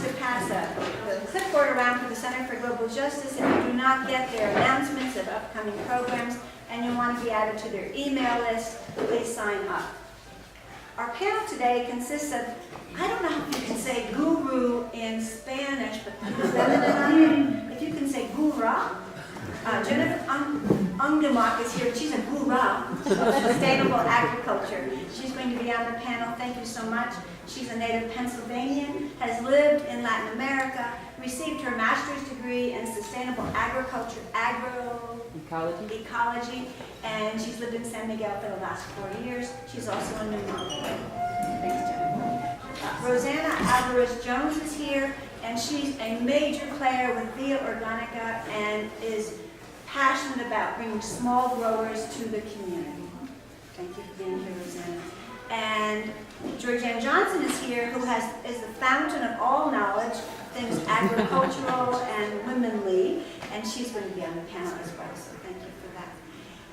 to pass the clipboard around for the Center for Global Justice. If you do not get their announcements of upcoming programs and you want to be added to their email list, please sign up. Our panel today consists of, I don't know if you can say guru in Spanish, but if you can say gura, Jennifer Ungemach is here. She's a guru of sustainable agriculture. She's going to be on the panel. Thank you so much. She's a native Pennsylvanian, has lived in Latin America, received her master's degree in sustainable agriculture, ecology, and she's lived in San Miguel for the last 4 years. She's also a New Yorker. Thanks, Jennifer. Rosanna Alvarez-Jones is here, and she's a major player with Via Organica and is passionate about bringing small growers to the community. Thank you for being here, Rosanna. And Georgeann Johnson is here, who is the fountain of all knowledge, things agricultural and womanly, and she's going to be on the panel as well, so thank you for that.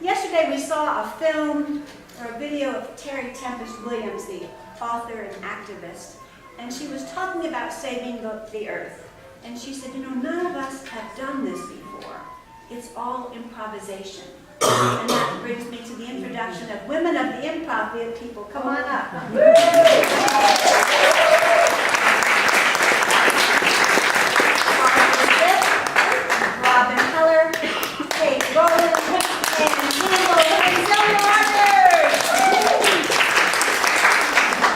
Yesterday we saw a film, or a video of Terry Tempest Williams, the author and activist, and she was talking about saving the earth. And she said, you know, none of us have done this before. It's all improvisation. And that brings me to the introduction of women of the Improv People. Come on up. Robin Heller, Kate Rowland,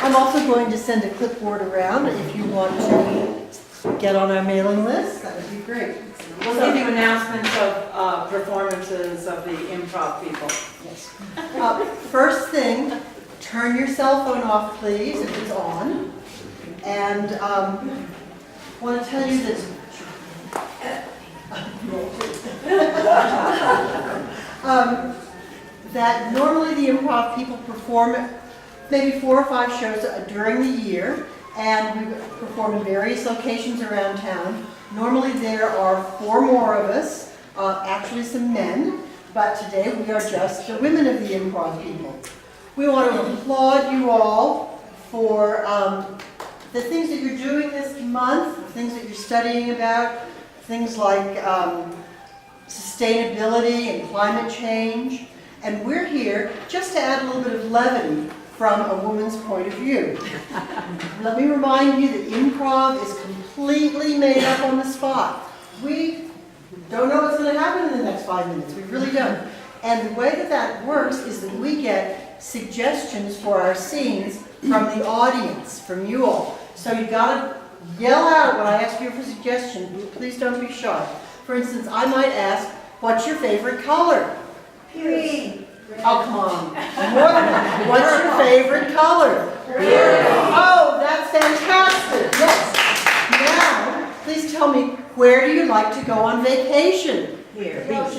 and I'm also going to send a clipboard around if you want to get on our mailing list. That would be great. We'll give you announcements of performances of the Improv People. Yes. First thing, turn your cell phone off, please, if it's on. And I want to tell you that that normally the Improv People perform maybe 4 or 5 shows during the year, and we perform in various locations around town. Normally there are 4 more of us, actually some men, but today we are just the women of the Improv People. We want to applaud you all for the things that you're doing this month, the things that you're studying about, things like sustainability and climate change. And we're here just to add a little bit of levity from a woman's point of view. Let me remind you that improv is completely made up on the spot. We don't know what's going to happen in the next 5 minutes. We really don't. And the way that that works is that we get suggestions for our scenes from the audience, from you all. So you got to yell out when I ask you for suggestions. Please don't be shy. For instance, I might ask, what's your favorite color? Green. Oh, come on. More than that. What's your favorite color? Green. Oh, that's fantastic. Yes. Now, please tell me, where do you like to go on vacation? Here. Beach.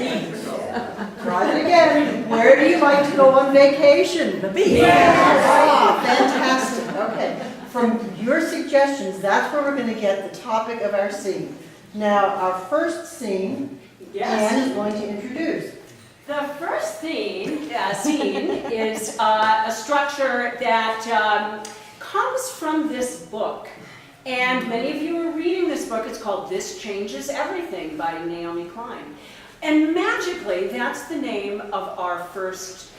Try it again. Where do you like to go on vacation? The beach. Yes. Ah, fantastic. Okay. From your suggestions, that's where we're going to get the topic of our scene. Now, our first scene, Anne is going to introduce. The first scene is a structure that comes from this book. And many of you are reading this book. It's called This Changes Everything by Naomi Klein. And magically, that's the name of our first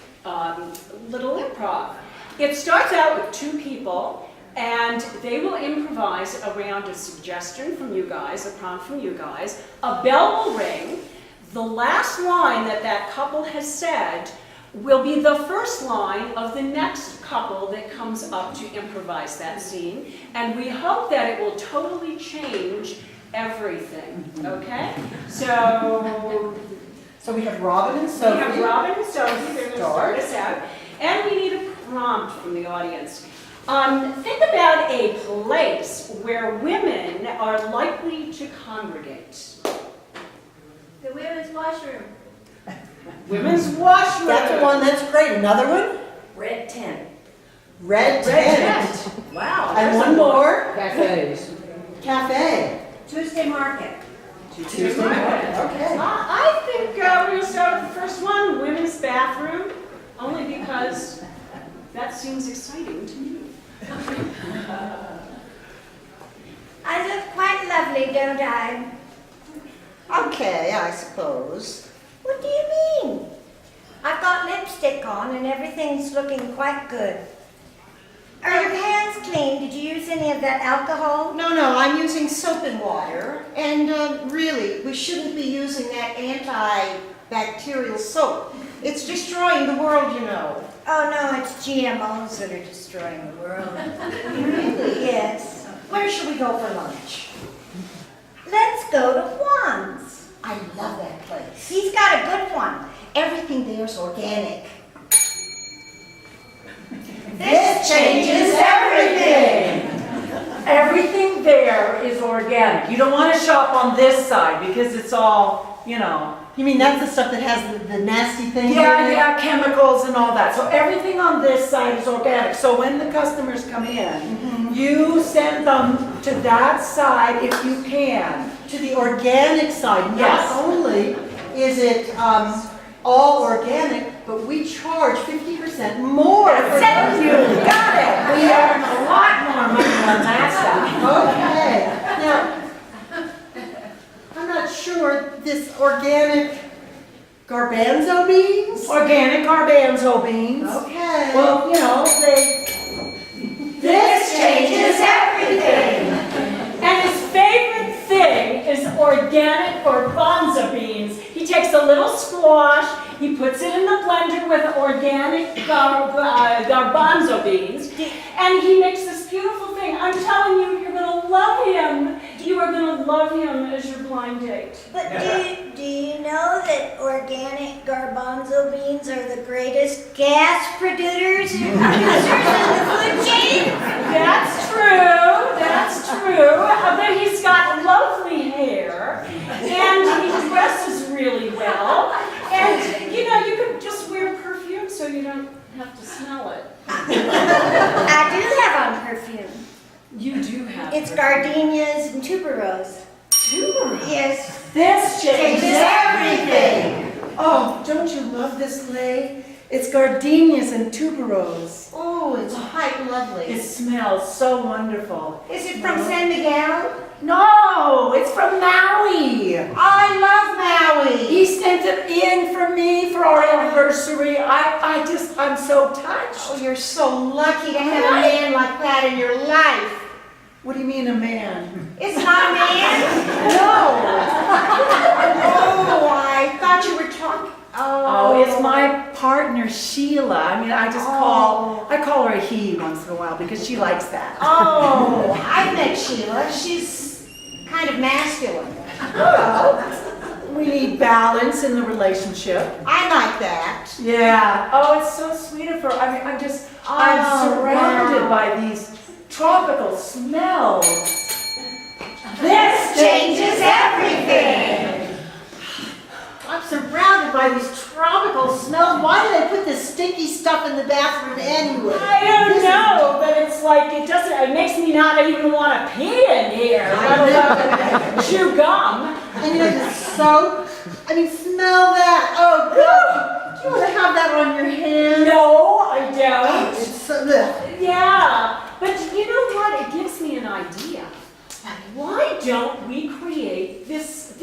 little improv. It starts out with 2 people, and they will improvise around a suggestion from you guys, a prompt from you guys. A bell will ring. The last line that that couple has said will be the first line of the next couple that comes up to improvise that scene. And we hope that it will totally change everything, okay? So we have Robin and Sophie. we have Robin and Sophie, they're going to start us out. And we need a prompt from the audience. Think about a place where women are likely to congregate. The women's washroom. Women's washroom. That's the one, that's great. Another one? Red tent. Red tent. Wow. And one more? Cafes. Cafe. Tuesday market. Tuesday market. Okay. I think we're going to start with the first one, women's bathroom, only because that seems exciting to me. As a lovely, don't I? Okay, I suppose. What do you mean? I've got lipstick on and everything's looking quite good. Are your hands clean? Did you use any of that alcohol? No, I'm using soap and water. And really, we shouldn't be using that antibacterial soap. It's destroying the world, you know. Oh no, it's GMOs that are destroying the world. Really? Yes. Where should we go for lunch? Let's go to Juan's. I love that place. He's got a good one. Everything there's organic. This changes everything. Everything there is organic. You don't want to shop on this side because it's all, you know. You mean that's the stuff that has the nasty things in it? Yeah, chemicals and all that. So everything on this side is organic. So when the customers come in, you send them to that side if you can. To the organic side. Yes. Not only is it all organic, but we charge 50% more. Thank you. Got it. We earn a lot more money on that side. Okay. Now, I'm not sure this organic garbanzo beans? Organic garbanzo beans. Okay. Well, you know, this changes everything. And his favorite thing is organic garbanzo beans. He takes a little squash, he puts it in the blender with organic garbanzo beans, and he makes this beautiful thing. I'm telling you, you're going to love him. You are going to love him as your blind date. But do you know that organic garbanzo beans are the greatest gas producers in the food chain? That's true. That's true. But he's got lovely hair, and he dresses really well. And you know, you could just wear perfume so you don't have to smell it. I do have on perfume. You do have. It's gardenias and tuberose. Tuberose. Yes. This changes everything. Oh, don't you love this lei? It's gardenias and tuberose. Oh, it's quite lovely. It smells so wonderful. Is it from San Miguel? No, it's from Maui. I love Maui. He sent it in for me for our anniversary. I'm so touched. Oh, you're so lucky to have a man like that in your life. What do you mean a man? It's not a man? No. Oh, I thought you were talking. Oh, it's my partner Sheila. I mean, I call her a he once in a while because she likes that. Oh, I've met Sheila. She's kind of masculine. Well, we need balance in the relationship. I like that. Yeah. Oh, it's so sweet of her. I mean, I'm surrounded by these tropical smells. This changes everything. I'm surrounded by these tropical smells. Why do they put this stinky stuff in the bathroom anyway? I don't know, but it's like it makes me not even want to pee in here. Let alone chew gum. And you know the soap? I mean, smell that. Oh, God. Do you want to have that on your hands? No, I don't. It's so, ugh. Yeah, but you know what? It gives me an idea. Why don't we create this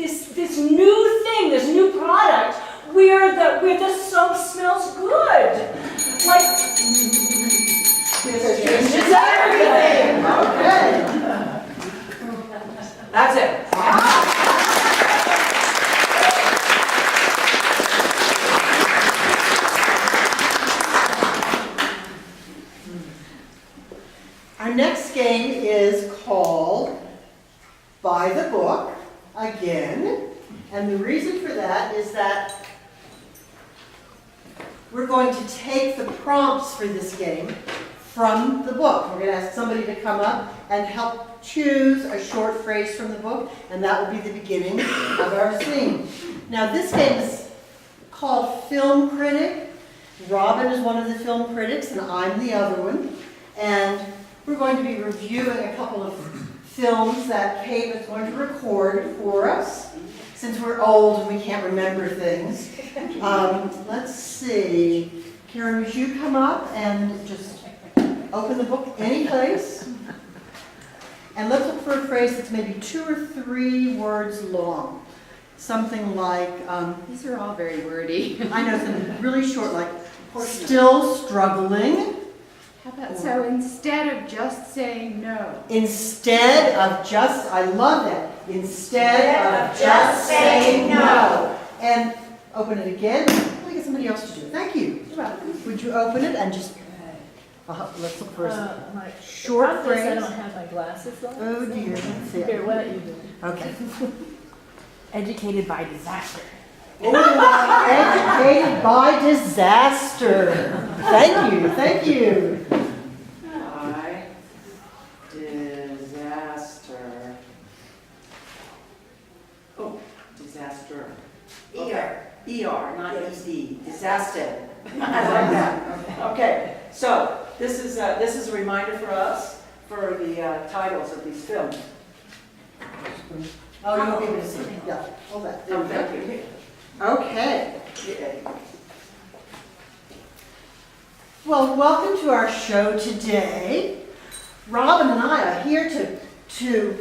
new thing, this new product where the soap smells good? Like this changes everything. Okay. That's it. Our next game is called By the Book, again. And the reason for that is that we're going to take the prompts for this game from the book. We're going to ask somebody to come up and help choose a short phrase from the book, and that will be the beginning of our scene. Now, this game is called Film Critic. Robin is one of the film critics, and I'm the other one. And we're going to be reviewing a couple of films that Kate is going to record for us, since we're old and we can't remember things. Let's see. Karen, would you come up and just open the book any place? And let's look for a phrase that's maybe 2 or 3 words long. Something like, These are all very wordy. I know something really short, like, still struggling. How about, so instead of just saying no. Instead of just, I love that. Instead of just saying no. And open it again. Let me get somebody else to do it. Thank you. Would you open it and just, let's look for a short phrase. I don't have my glasses on. Oh dear, let's see. Here, what are you doing? Okay. Educated by disaster. Oh, educated by disaster. Thank you, thank you. By disaster. Oh, disaster. ER. ER, not ED. Disaster. I like that. Okay, so this is a reminder for us for the titles of these films. Oh, you won't be able to see it. Yeah, hold that. Oh, thank you. Okay. Well, welcome to our show today. Robin and I are here to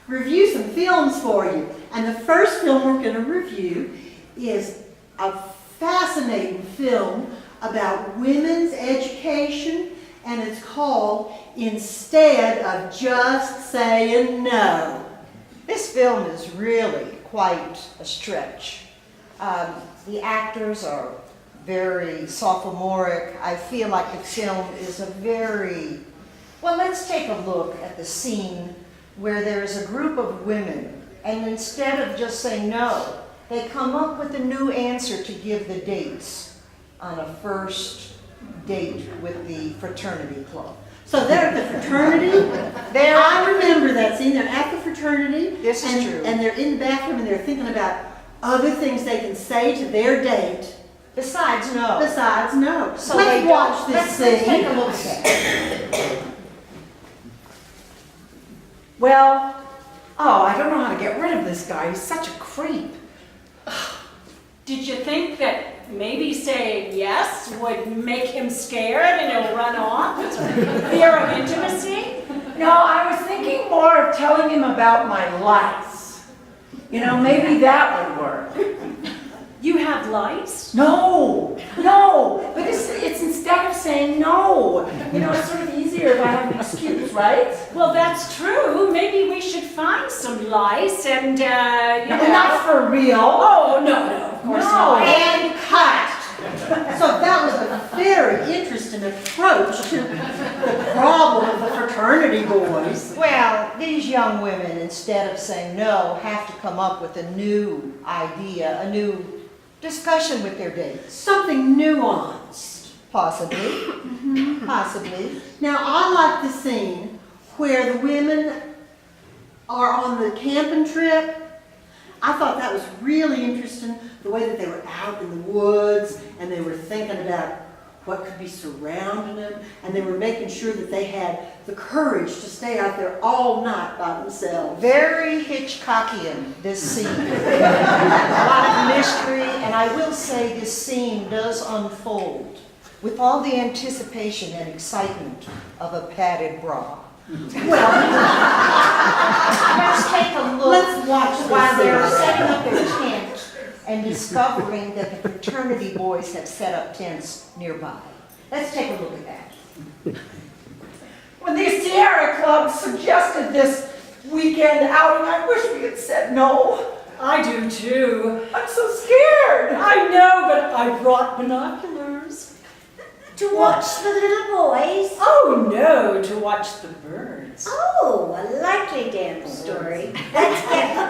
review some films for you. And the first film we're going to review is a fascinating film about women's education, and it's called Instead of Just Saying No. This film is really quite a stretch. The actors are very sophomoric. I feel like the film is a very, well, let's take a look at the scene where there's a group of women, and instead of just saying no, they come up with a new answer to give the dates on a first date with the fraternity club. So they're at the fraternity. I remember that scene. They're at the fraternity. This is true. And they're in the bathroom and they're thinking about other things they can say to their date. Besides no. Besides no. So let's they watch this let's scene. take a look at it. Well, I don't know how to get rid of this guy. He's such a creep. Did you think that maybe saying yes would make him scared and he'll run off? Fear of intimacy? No, I was thinking more of telling him about my lice. You know, maybe that would work. You have lice? No, but it's instead of saying no. You know, it's sort of easier if I have an excuse, right? Well, that's true. Maybe we should find some lice and, No, not for real. Oh, no, of course not. And cut. So that was a very interesting approach to the problem of the fraternity boys. Well, these young women, instead of saying no, have to come up with a new idea, a new discussion with their dates. Something nuanced. Possibly. Possibly. Now, I like the scene where the women are on the camping trip. I thought that was really interesting, the way that they were out in the woods and they were thinking about what could be surrounding them, and they were making sure that they had the courage to stay out there all night by themselves. Very Hitchcockian, this scene. A lot of mystery, and I will say this scene does unfold with all the anticipation and excitement of a padded bra. Well, Let's take a look. let's watch this while they're scene. setting up their tent and discovering that the fraternity boys have set up tents nearby. Let's take a look at that. When the Sierra Club suggested this weekend outing, I wish we had said no. I do too. I'm so scared. I know, but I brought binoculars. To watch the little boys? Oh no, to watch the birds. Oh, a likely damn story. Let's get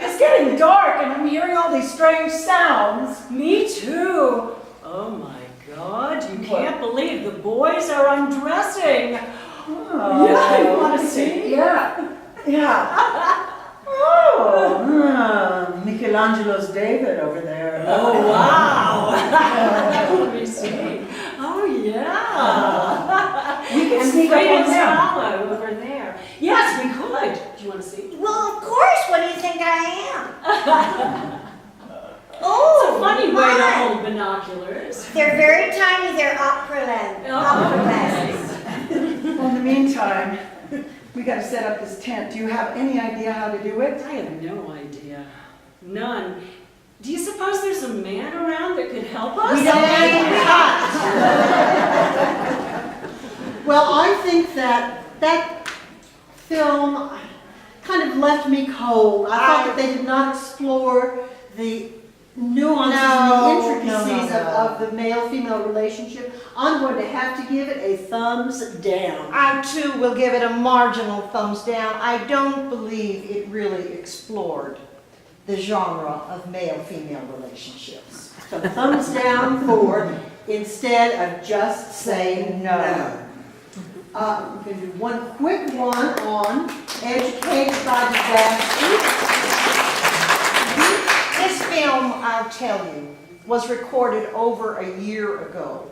It's getting dark and I'm hearing all these strange sounds. Me too. Oh my God, you can't believe the boys are undressing. Yeah, you want to see? Yeah. Michelangelo's David over there. Oh wow. Let me see. Oh yeah. We can sneak up Freedom on them. Swallow over there. Yes, we could. Do you want to see? Well, of course. What do you think I am? It's Oh, a funny way to my. hold binoculars. They're very tiny. They're opera lens. Oh, Opera okay. lenses. Well, in the meantime, we got to set up this tent. Do you have any idea how to do it? I have no idea. None. Do you suppose there's a man around that could help us? We don't Well, I think that film kind of left me cold. I thought that they did not explore the nuances and the intricacies of the male-female relationship. I'm going to have to give it a thumbs down. I too will give it a marginal thumbs down. I don't believe it really explored the genre of male-female relationships. So thumbs down for instead of just saying no. We're going to do one quick one on Educated by Disaster. This film, I'll tell you, was recorded over a year ago.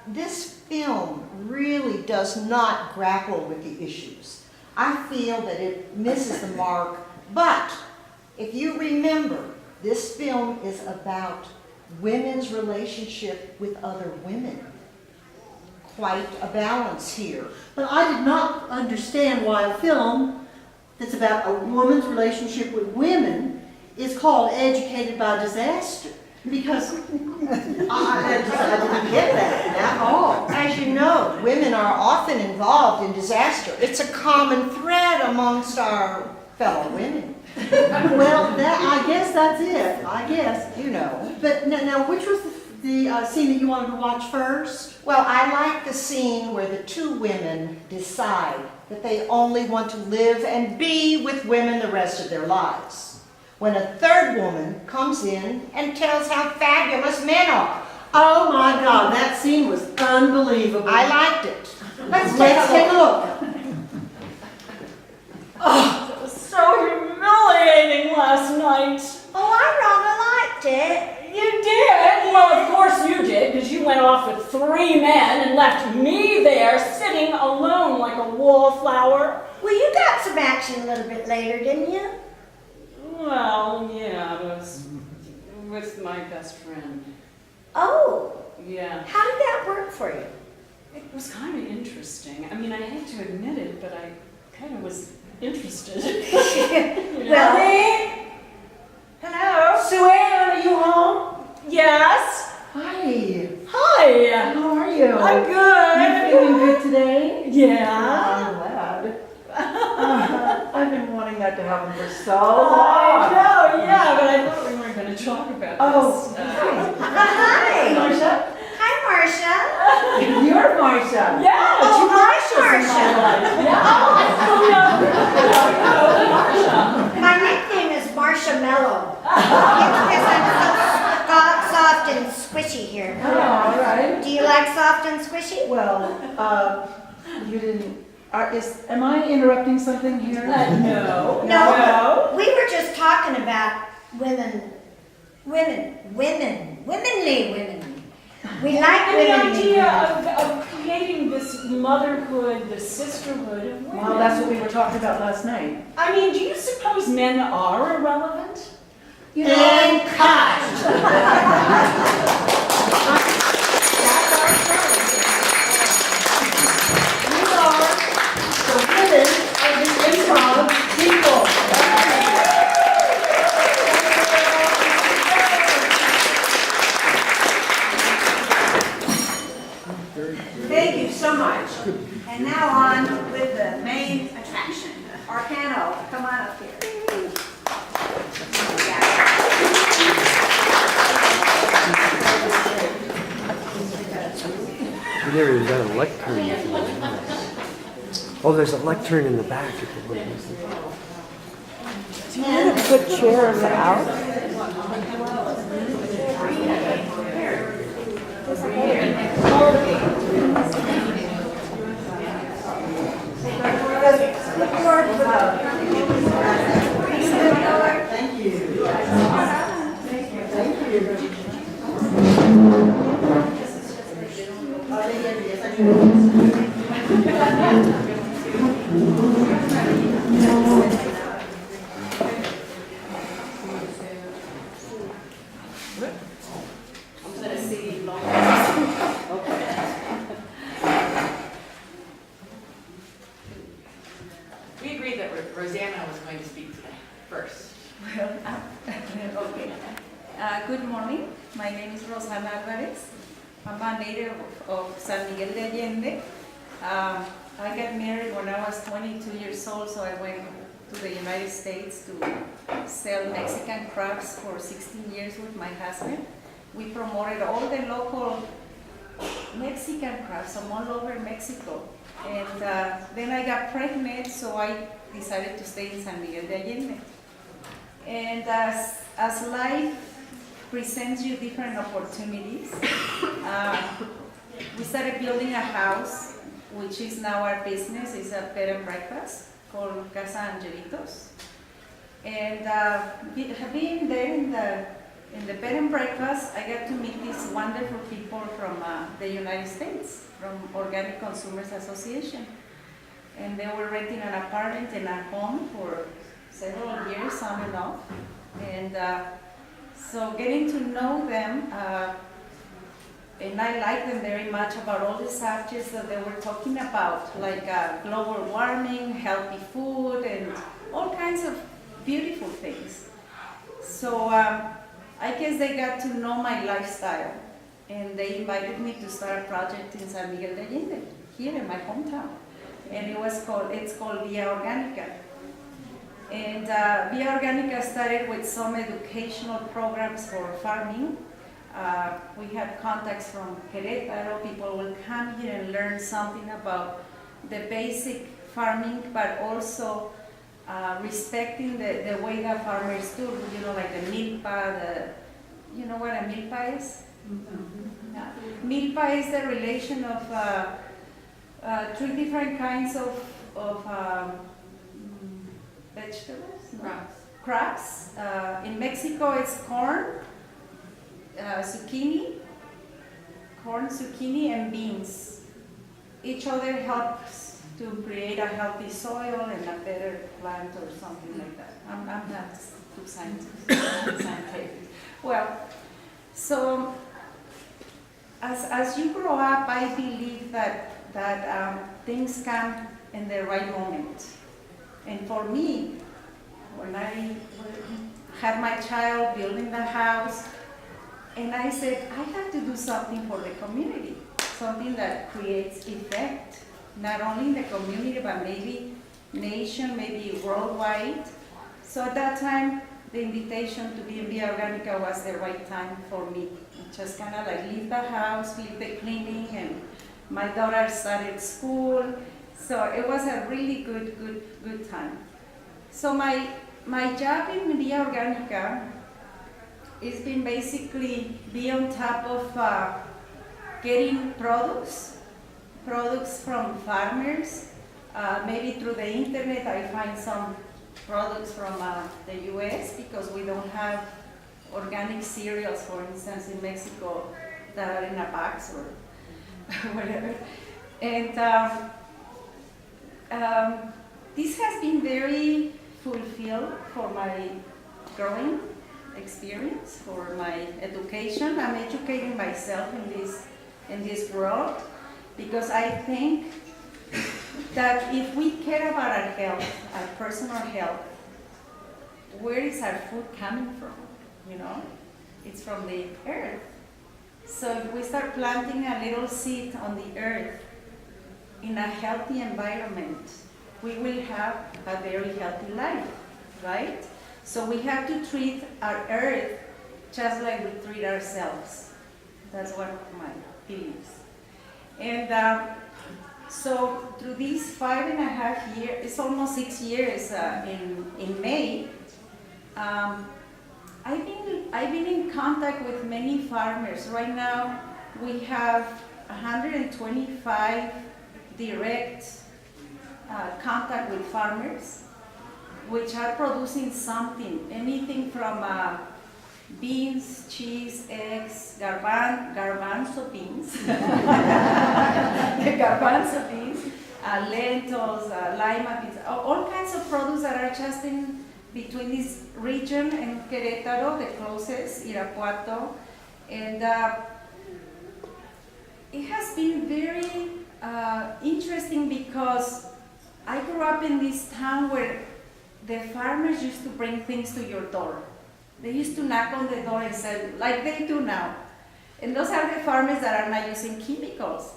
This film really does not grapple with the issues. I feel that it misses the mark, but if you remember, this film is about women's relationship with other women. Quite a balance here. But I did not understand why a film that's about a woman's relationship with women is called Educated by Disaster. Because I didn't get that at all. As you know, women are often involved in disaster. It's a common thread amongst our fellow women. Well, I guess that's it. I guess. You know. But now which was the scene that you wanted to watch first? Well, I like the scene where the two women decide that they only want to live and be with women the rest of their lives. When a third woman comes in and tells how fabulous men are. Oh my God, that scene was unbelievable. I liked it. Let's take a look. Oh, it was so humiliating last night. Oh, I rather liked it. You did? Well, of course you did, because you went off with 3 men and left me there sitting alone like a wallflower. Well, you got some action a little bit later, didn't you? Well, yeah, but it was with my best friend. Oh, Yeah. how did that work for you? It was kind of interesting. I mean, I hate to admit it, but I kind of was interested. Well, hello? Sue-Ann, are you home? Yes. Hi. Hi. How are you? I'm You good. feeling good today? Yeah. I'm glad. I've been wanting that to happen for so I long. know, yeah, but I thought we weren't going to talk about Oh, this. hi. Marsha? Hi, Marcia. You're Marsha. Yeah, Oh, two hi, Marshas in my Marcia. life. Yeah. My nickname is Marcia Mellow. It's because I'm so soft and squishy here. Oh, all right. Do you like soft and squishy? Well, you didn't. Am I interrupting something here? No. No. We were just talking about womenly women. We like And the women. idea of creating this motherhood, this sisterhood of women. Well, that's what we were talking about last night. I mean, do you suppose men are irrelevant? You know, And cut. The women of the Improv People. Thank you so much. And now on with the main attraction. Arcano, come on up here. We never even got a lectern. Oh, there's a lectern in the back. Do you want to put chairs out? Thank you. Thank you. that Rosanna was going to speak today first. Well, okay. Good morning. My name is Rosanna Alvarez. I'm a native of San Miguel de Allende. I got married when I was 22 years old, so I went to the United States to sell Mexican crafts for 16 years with my husband. We promoted all the local Mexican crafts from all over Mexico. And then I got pregnant, so I decided to stay in San Miguel de Allende. And as life presents you different opportunities, we started building a house, which is now our business. It's a bed and breakfast called Casa Angelitos. And being there in the bed and breakfast, I got to meet these wonderful people from the United States, from Organic Consumers Association. And they were renting an apartment and a home for several years on and off. And so getting to know them, and I like them very much about all the subjects that they were talking about, like global warming, healthy food, and all kinds of beautiful things. So I guess they got to know my lifestyle, and they invited me to start a project in San Miguel de Allende, here in my hometown. And it's called Via Organica. And Via Organica started with some educational programs for farming. We had contacts from Querétaro. People will come here and learn something about the basic farming, but also respecting the way that farmers do, like the milpa, you know what a milpa is? Mm-hmm. Yeah. Milpa is the relation of 3 different kinds of vegetables? Crops. In Mexico it's corn, zucchini, and beans. Each other helps to create a healthy soil and a better plant or something like that. I'm not too scientific. Well, so as you grow up, I believe that things come in the right moment. And for me, when I had my child building the house, and I said, I have to do something for the community, something that creates effect, not only in the community, but maybe nation, maybe worldwide. So at that time, the invitation to be in Via Organica was the right time for me. Just kind of like leave the house, leave the cleaning, and my daughter started school. So it was a really good time. So my job in Via Organica has been basically be on top of getting products from farmers. Maybe through the internet I find some products from the US, because we don't have organic cereals, for instance, in Mexico that are in a box or whatever. And this has been very fulfilled for my growing experience, for my education. I'm educating myself in this world, because I think that if we care about our health, our personal health, where is our food coming from? It's from the earth. So if we start planting a little seed on the earth in a healthy environment, we will have a very healthy life, right? So we have to treat our earth just like we treat ourselves. That's what my beliefs. And so through these 5.5 years, it's almost 6 years in May, I've been in contact with many farmers. Right now we have 125 direct contact with farmers, which are producing something, anything from beans, cheese, eggs, garbanzo beans, garbanzo beans, lentils, lima beans, all kinds of produce that are just in between this region and Querétaro, the closest, Irapuato, and it has been very interesting, because I grew up in this town where the farmers used to bring things to your door. They used to knock on the door and say, like they do now. And those are the farmers that are not using chemicals.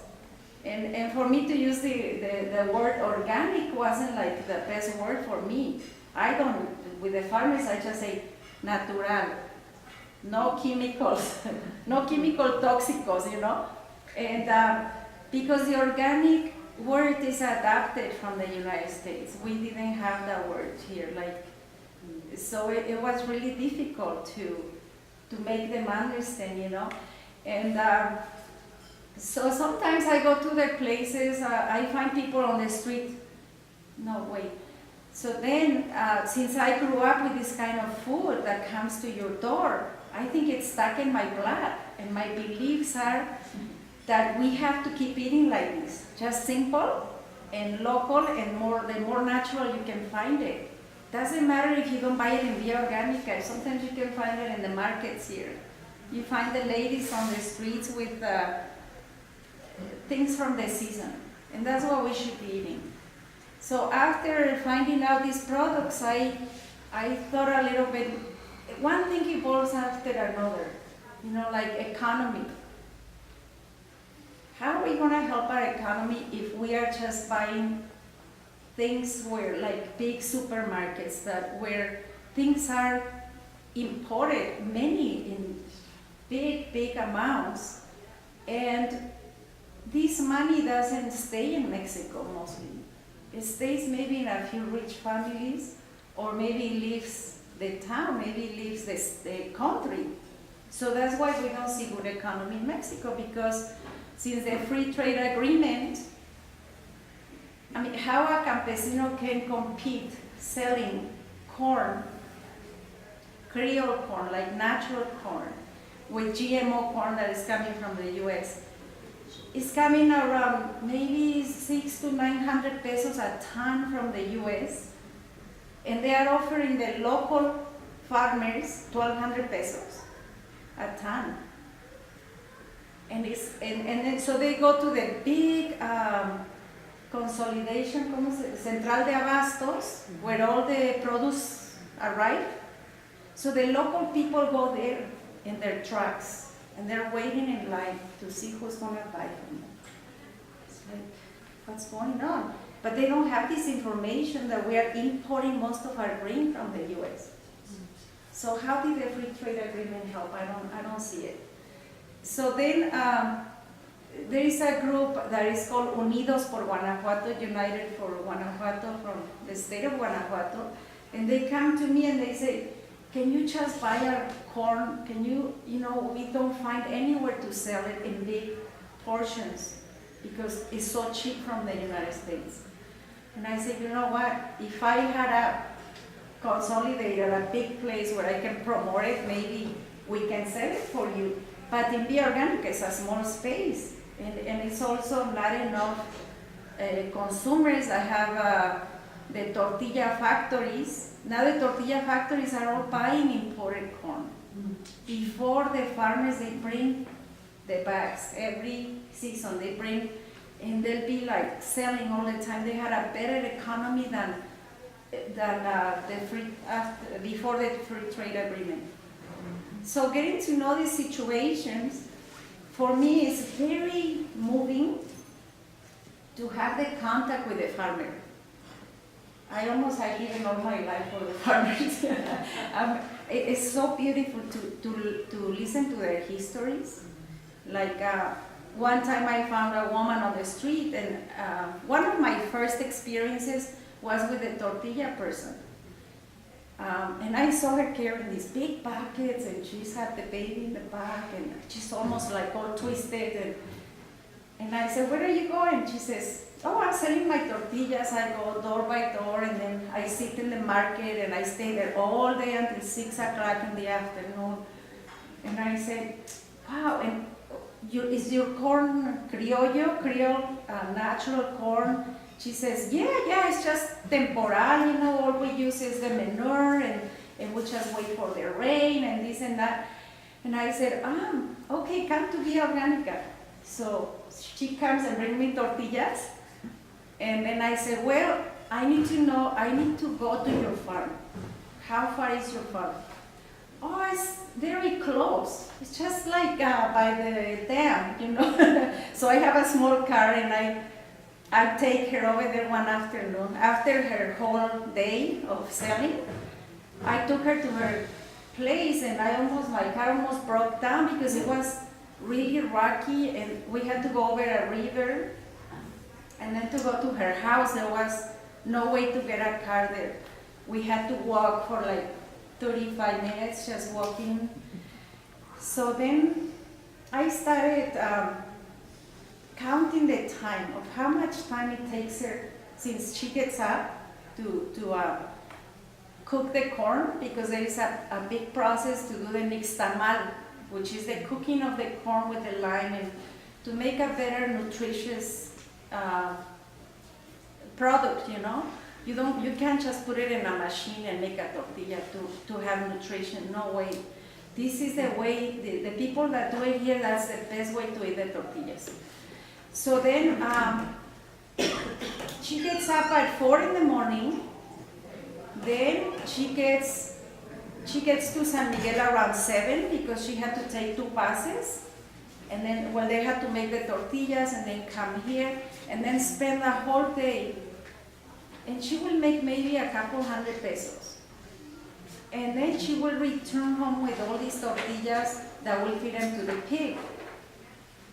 And for me to use the word organic wasn't like the best word for me. I don't, with the farmers, I just say natural, no chemicals, no chemical toxicos, you know? And because the organic word is adapted from the United States. We didn't have that word here, so it was really difficult to make them understand, you know? And so sometimes I go to their places, I find people on the street, no, wait. So then, since I grew up with this kind of food that comes to your door, I think it's stuck in my blood, and my beliefs are that we have to keep eating like this, just simple and local and the more natural you can find it. Doesn't matter if you don't buy it in Via Organica, sometimes you can find it in the markets here. You find the ladies on the streets with things from the season, and that's what we should be eating. So after finding out these products, I thought a little bit, one thing evolves after another, you know, like economy. How are we going to help our economy if we are just buying things where, like big supermarkets, where things are imported, many in big amounts, and this money doesn't stay in Mexico mostly. It stays maybe in a few rich families, or maybe leaves the town, maybe leaves the country. So that's why we don't see good economy in Mexico, because since the free trade agreement, I mean, how a campesino can compete selling corn, Creole corn, like natural corn, with GMO corn that is coming from the US. It's coming around maybe 600 to 900 pesos a ton from the US, and they are offering the local farmers 1,200 pesos a ton. And then so they go to the big consolidation, Central de Abastos, where all the produce arrive. So the local people go there in their trucks, and they're waiting in line to see who's going to buy from them. It's like, what's going on? But they don't have this information that we are importing most of our grain from the US. So how did the free trade agreement help? I don't see it. So then there is a group that is called Unidos por Guanajuato, United for Guanajuato, from the state of Guanajuato, and they come to me and they say, can you just buy our corn? Can you know, we don't find anywhere to sell it in big portions because it's so cheap from the United States. And I said, you know what, if I had a consolidated, a big place where I can promote it, maybe we can sell it for you. But in Via Organica, it's a small space, and it's also not enough consumers. I have the tortilla factories. Now the tortilla factories are all buying imported corn. Before the farmers, they bring the bags every season. They bring, and they'll be like selling all the time. They had a better economy than before the free trade agreement. So getting to know these situations, for me, is very moving to have the contact with the farmer. I have given all my life for the farmers. It's so beautiful to listen to their histories. Like one time I found a woman on the street, and one of my first experiences was with a tortilla person. And I saw her carrying these big buckets, and she's had the baby in the back, and she's almost like all twisted. And I said, where are you going? She says, oh, I'm selling my tortillas. I go door by door, and then I sit in the market, and I stay there all day until 6 o'clock in the afternoon. And I said, wow, and is your corn Creole, natural corn? She says, yeah, it's just temporal, you know, all we use is the manure, and we just wait for the rain and this and that. And I said, okay, come to Via Organica. So she comes and brings me tortillas, and then I said, well, I need to know, I need to go to your farm. How far is your farm? Oh, it's very close. It's just like by the dam, you know. So I have a small car and I take her over there one afternoon. After her whole day of selling, I took her to her place and my car almost broke down because it was really rocky and we had to go over a river. And then to go to her house, there was no way to get a car there. We had to walk for like 35 minutes, just walking. So then I started counting the time of how much time it takes her since she gets up to cook the corn, because there is a big process to do the nixtamal, which is the cooking of the corn with the lime and to make a better nutritious product, you know. You can't just put it in a machine and make a tortilla to have nutrition, no way. This is the way, the people that do it here, that's the best way to eat the tortillas. So then she gets up at 4 in the morning, then she gets to San Miguel around 7 because she had to take 2 buses. And then, well, they had to make the tortillas and then come here and then spend the whole day. And she will make maybe a couple $100 pesos. And then she will return home with all these tortillas that will feed them to the pig.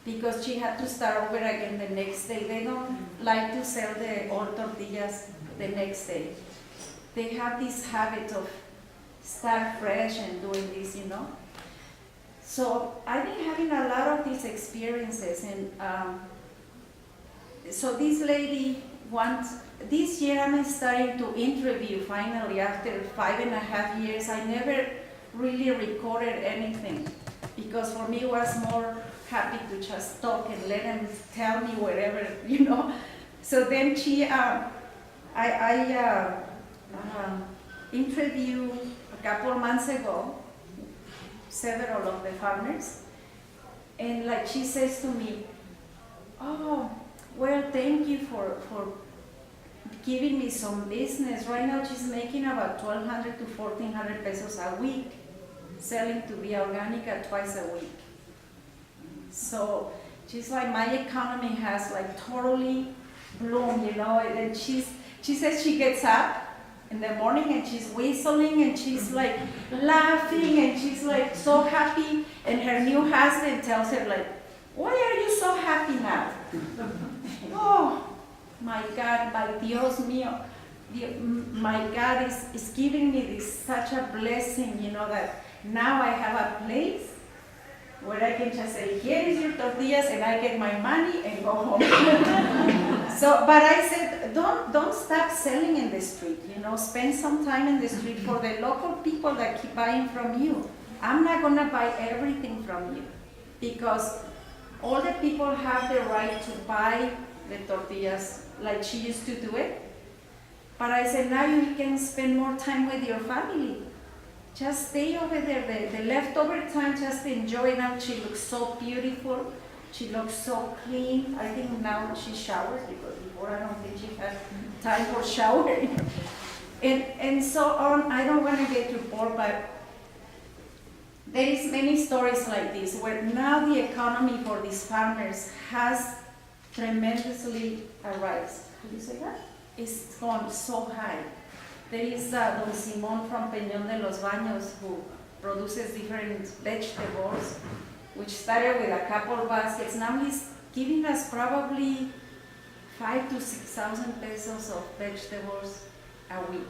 Because she had to start over again the next day. They don't like to sell the old tortillas the next day. They have this habit of start fresh and doing this, you know. So I've been having a lot of these experiences, and so this lady this year I'm starting to interview finally after 5.5 years. I never really recorded anything because for me it was more happy to just talk and let them tell me whatever, you know. So then I interviewed a couple of months ago several of the farmers, and like she says to me, oh, well, thank you for giving me some business. Right now she's making about 1,200 to 1,400 pesos a week, selling to be Organica twice a week. So she's like, my economy has like totally bloomed, you know. And she says she gets up in the morning and she's whistling and she's like laughing and she's like so happy, and her new husband tells her like, why are you so happy now? Oh my God, my Dios mío, my God is giving me this such a blessing, you know, that now I have a place where I can just say, here is your tortillas, and I get my money and go home. So, but I said, don't stop selling in the street, you know, spend some time in the street for the local people that keep buying from you. I'm not gonna buy everything from you because all the people have the right to buy the tortillas like she used to do it. But I said, now you can spend more time with your family. Just stay over there, the leftover time, just enjoy it. Now she looks so beautiful. She looks so clean. I think now she showers because before I don't think she had time for showering. And so on. I don't want to get too bored, but there is many stories like this where now the economy for these farmers has tremendously arisen. How do you say that? It's gone so high. There is Don Simón from Peñón de los Baños who produces different vegetables, which started with a couple of baskets. Now he's giving us probably 5,000 to 6,000 pesos of vegetables a week.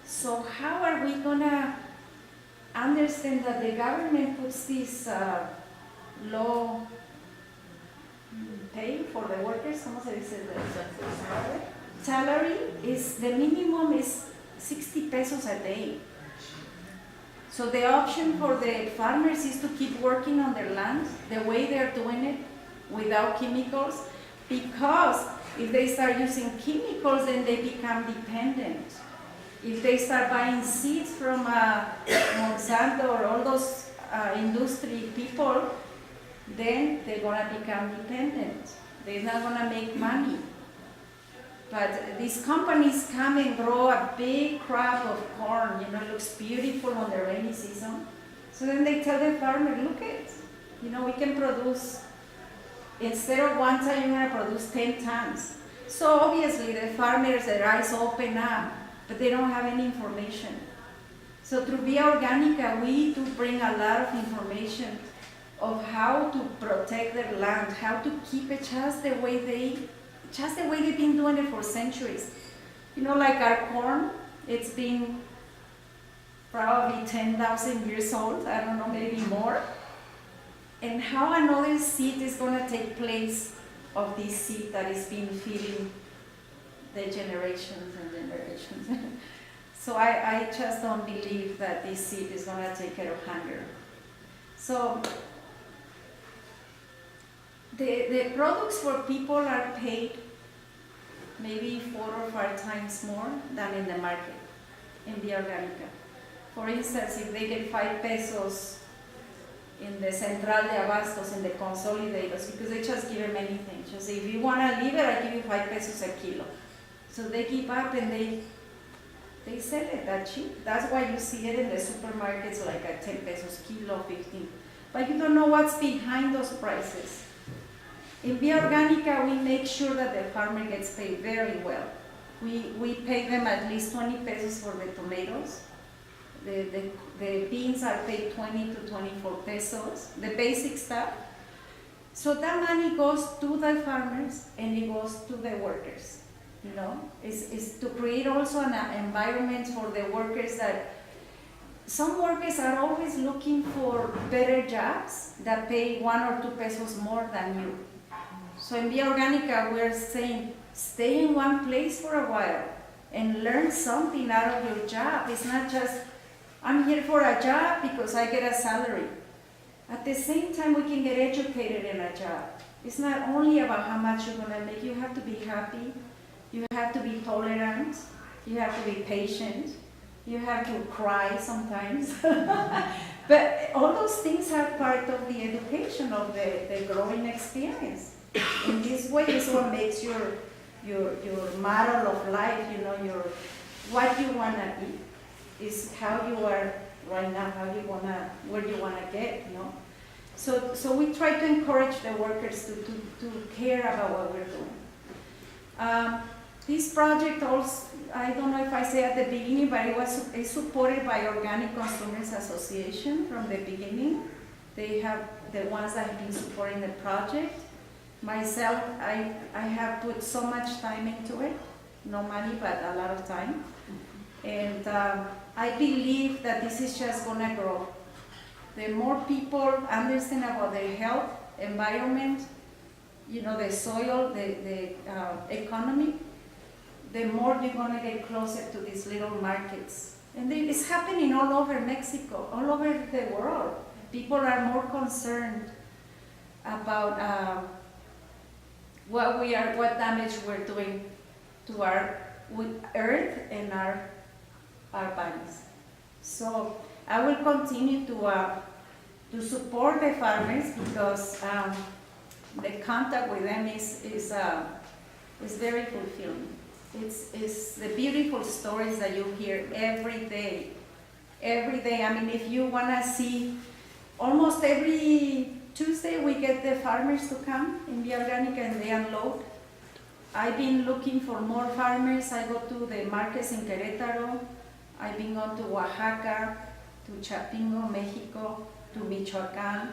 So how are we gonna understand that the government puts this low pay for the workers? ¿Cómo se dice? Salary is, the minimum is 60 pesos a day. So the option for the farmers is to keep working on their land the way they're doing it without chemicals, because if they start using chemicals, then they become dependent. If they start buying seeds from Monsanto or all those industry people, then they're gonna become dependent. They're not gonna make money. But these companies come and grow a big crop of corn, you know, it looks beautiful on the rainy season. So then they tell the farmer, look it, you know, we can produce, instead of 1 ton, you're gonna produce 10 tons. So obviously the farmers, their eyes open up, but they don't have any information. So through Via Organica, we do bring a lot of information of how to protect their land, how to keep it just the way they've been doing it for centuries. You know, like our corn, it's been probably 10,000 years old, I don't know, maybe more. And how another seed is gonna take place of this seed that is being feeding the generations and generations. So I just don't believe that this seed is gonna take care of hunger. So the products for people are paid maybe 4 or 5 times more than in the market, in Via Organica. For instance, if they get 5 pesos in the Central de Abastos, in the consolidators, because they just give them anything. Just say, if you want a liver, I give you 5 pesos a kilo. So they give up and they sell it that cheap. That's why you see it in the supermarkets like at 10 pesos kilo, 15. But you don't know what's behind those prices. In Via Organica, we make sure that the farmer gets paid very well. We pay them at least 20 pesos for the tomatoes. The beans are paid 20 to 24 pesos, the basic stuff. So that money goes to the farmers and it goes to the workers. You know, is to create also an environment for the workers that some workers are always looking for better jobs that pay 1 or 2 pesos more than you. So in Via Organica, we're saying, stay in one place for a while and learn something out of your job. It's not just, I'm here for a job because I get a salary. At the same time, we can get educated in a job. It's not only about how much you're gonna make. You have to be happy. You have to be tolerant. You have to be patient. You have to cry sometimes. But all those things are part of the education of the growing experience. In this way is what makes your model of life, you know, what you wanna be is how you are right now, where you wanna get, you know. So we try to encourage the workers to care about what we're doing. This project also, I don't know if I say at the beginning, but it's supported by Organic Consumers Association from the beginning. They have the ones that have been supporting the project. Myself, I have put so much time into it, no money, but a lot of time. And I believe that this is just gonna grow. The more people understand about their health, environment, you know, the soil, the economy, the more you're gonna get closer to these little markets. And it's happening all over Mexico, all over the world. People are more concerned about what damage we're doing to our earth and our bodies. So I will continue to support the farmers because the contact with them is very fulfilling. It's the beautiful stories that you hear every day. Every day. I mean, if you wanna see, almost every Tuesday we get the farmers to come in Via Organica and they unload. I've been looking for more farmers. I go to the markets in Querétaro. I've been going to Oaxaca, to Chapingo, Mexico, to Michoacán.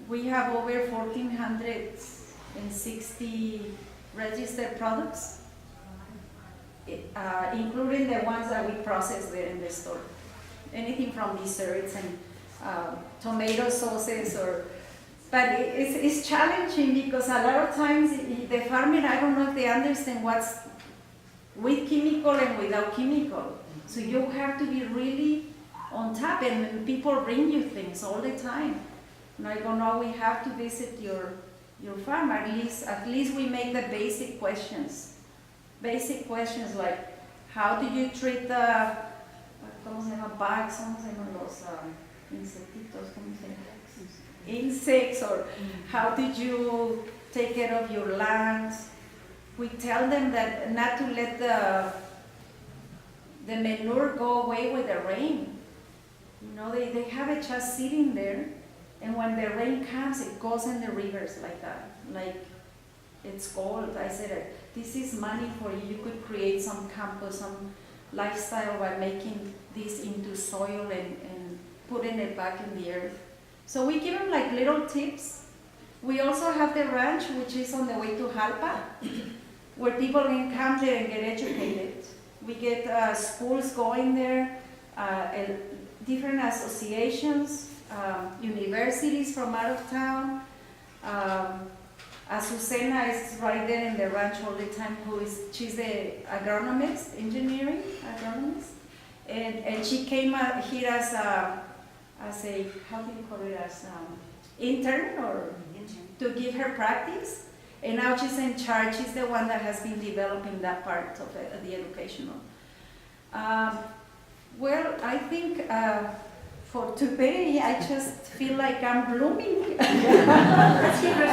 We have over 1,460 registered products, including the ones that we process there in the store. Anything from desserts and tomato sauces, but it's challenging because a lot of times the farmer, I don't know if they understand what's with chemical and without chemical. So you have to be really on top, and people bring you things all the time. And I don't know, we have to visit your farm. At least we make the basic questions. Basic questions like, how do you treat the, ¿cómo se llama? Bugs, ¿cómo se llaman los insectitos? ¿Cómo se llama? Insects, or how did you take care of your lands? we tell them that not to let the manure go away with the rain. You know, they have it just sitting there, and when the rain comes, it goes in the rivers like that, like it's gold. I said, this is money for you. You could create some campus, some lifestyle by making this into soil and putting it back in the earth. So we give them like little tips. We also have the ranch, which is on the way to Jalpa, where people can come there and get educated. We get schools going there, and different associations, universities from out of town. Azucena is right there in the ranch all the time, she's the agronomist, engineering agronomist. And she came here as a, how do you call it, as intern or to give her practice. And now she's in charge. She's the one that has been developing that part of the educational. Well, I think for today, I just feel like I'm blooming. Let's give her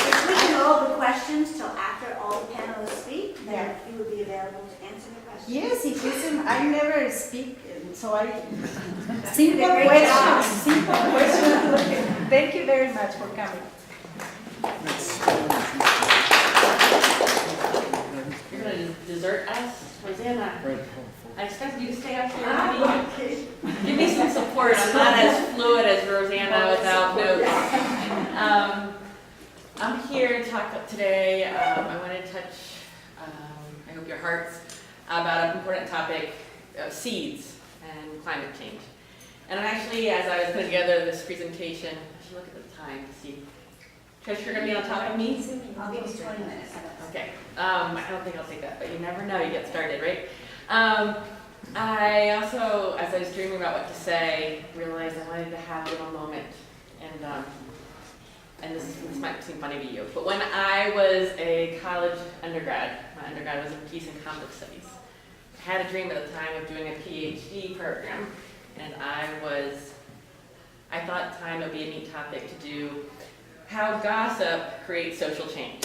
If we can hold the questions till after all the panelists speak, then you would be available to answer the questions. Yes, it isn't. I never speak, so I. Simple questions. Simple questions. Thank you very much for coming. You're going to desert us, Rosanna. I expect you to stay up here. Give me some support. I'm not as fluid as Rosanna without notes. I'm here to talk today. I want to touch, I hope your hearts, about an important topic, seeds and climate change. And actually, as I was putting together this presentation, I should look at the time to see. Trish, you're going to be on top of me? I'll give you 20 minutes. Okay. I don't think I'll take that, but you never know. You get started, right? I also, as I was dreaming about what to say, realized I wanted to have a little moment. And this might seem funny to you, but when I was a college undergrad, my undergrad was in Peace and Conflict Studies. I had a dream at the time of doing a PhD program, and I thought at the time it would be a neat topic to do how gossip creates social change.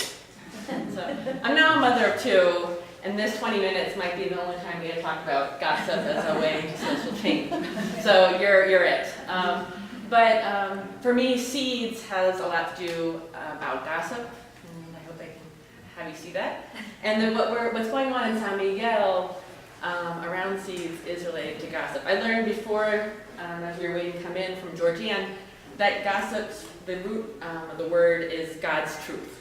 So I'm now a mother of two, and this 20 minutes might be the only time we get to talk about gossip as a way to social change. So you're it. But for me, seeds has a lot to do about gossip, and I hope I can have you see that. And then what's going on in San Miguel around seeds is related to gossip. I learned before, as we were waiting to come in, from Georgeann, that gossip's, the root of the word is God's truth.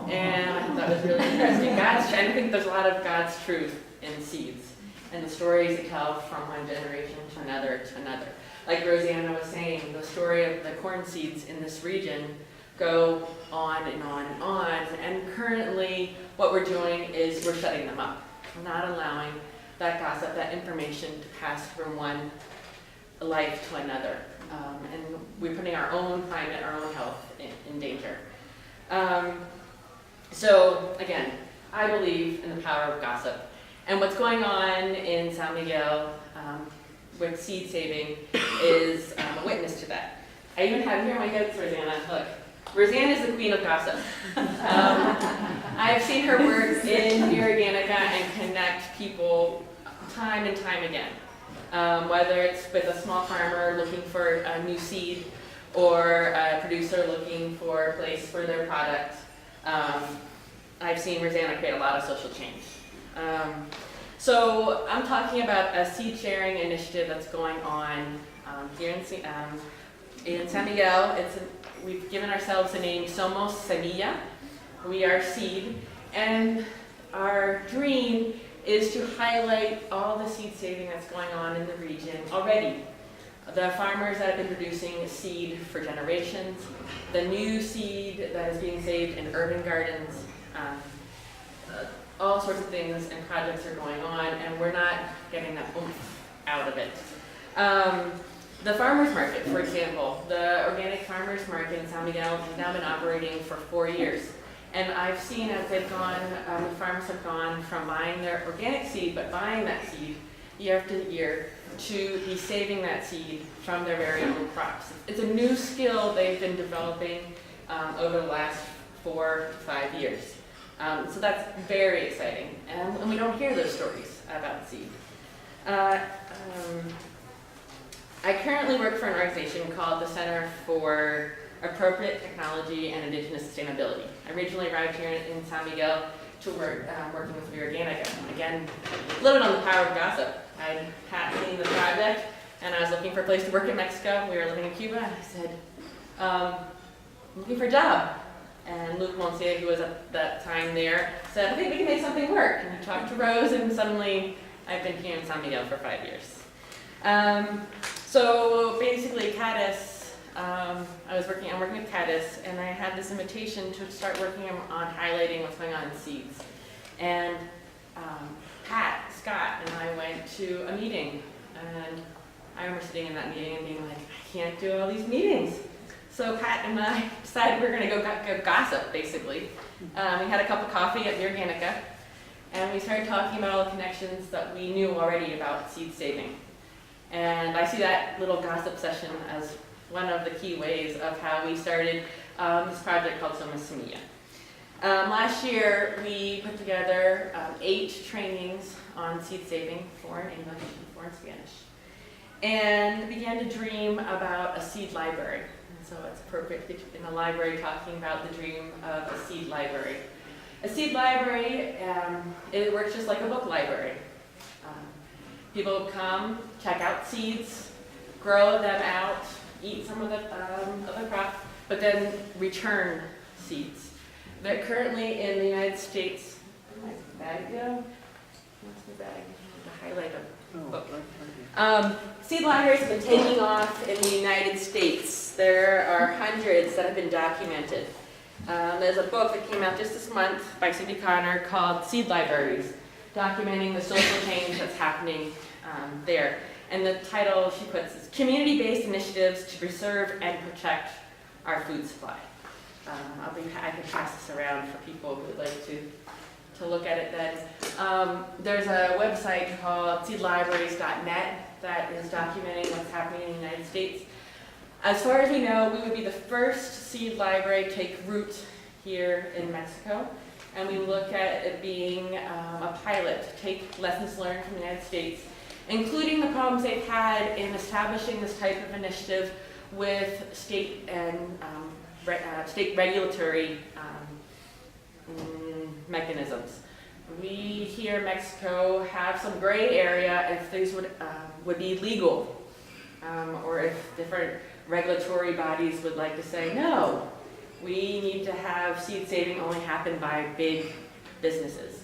And I thought that was really interesting. I think there's a lot of God's truth in seeds and the stories that tell from one generation to another to another. Like Rosanna was saying, the story of the corn seeds in this region go on and on and on. And currently, what we're doing is we're shutting them up. We're not allowing that gossip, that information to pass from one life to another. And we're putting our own climate, our own health in danger. So again, I believe in the power of gossip. And what's going on in San Miguel with seed saving is a witness to that. I even have here my notes, Rosanna. Look, Rosanna is the queen of gossip. I've seen her work in Organica and connect people time and time again. Whether it's with a small farmer looking for a new seed or a producer looking for a place for their product. I've seen Rosanna create a lot of social change. So I'm talking about a seed sharing initiative that's going on here in San Miguel. We've given ourselves the name Somos Semilla. We are seed, and our dream is to highlight all the seed saving that's going on in the region already. The farmers that have been producing seed for generations, the new seed that is being saved in urban gardens, all sorts of things and projects are going on, and we're not getting that oomph out of it. The farmers market, for example, the organic farmers market in San Miguel has now been operating for 4 years. And I've seen as they've gone, the farmers have gone from buying their organic seed, but buying that seed year after year to be saving that seed from their very own crops. It's a new skill they've been developing over the last 4 to 5 years. So that's very exciting, and we don't hear those stories about seed. I currently work for an organization called the Center for Appropriate Technology and Indigenous Sustainability. I originally arrived here in San Miguel to work working with Organica. Again, a little bit on the power of gossip. I had seen the project, and I was looking for a place to work in Mexico. We were living in Cuba, and I said, I'm looking for a job. And Luke Monsieur, who was at that time there, said, okay, we can make something work. And I talked to Rose, and suddenly I've been here in San Miguel for 5 years. So basically, Caddis, I'm working with Caddis, and I had this invitation to start working on highlighting what's going on in seeds. And Pat, Scott, and I went to a meeting, and I remember sitting in that meeting and being like, I can't do all these meetings. So Pat and I decided we were going to go gossip, basically. We had a cup of coffee at the Organica, and we started talking about all the connections that we knew already about seed saving. And I see that little gossip session as one of the key ways of how we started this project called Somos Semilla. Last year, we put together 8 trainings on seed saving, 4 in English and 4 in Spanish, and began to dream about a seed library. And so it's appropriate to be in a library talking about the dream of a seed library. A seed library, it works just like a book library. People come, check out seeds, grow them out, eat some of the crop, but then return seeds. They're currently in the United States. Where's my bag go? What's my bag? To highlight a book. Seed libraries have been taking off in the United States. There are hundreds that have been documented. There's a book that came out just this month by Cindy Connor called Seed Libraries, documenting the social change that's happening there. And the title she puts is Community-Based Initiatives to Preserve and Protect Our Food Supply. I can pass this around for people who would like to look at it then. There's a website called seedlibraries.net that is documenting what's happening in the United States. As far as we know, we would be the first seed library to take root here in Mexico. And we look at it being a pilot to take lessons learned from the United States, including the problems they've had in establishing this type of initiative with state and state regulatory mechanisms. We here in Mexico have some gray area if things would be legal, or if different regulatory bodies would like to say, no, we need to have seed saving only happen by big businesses.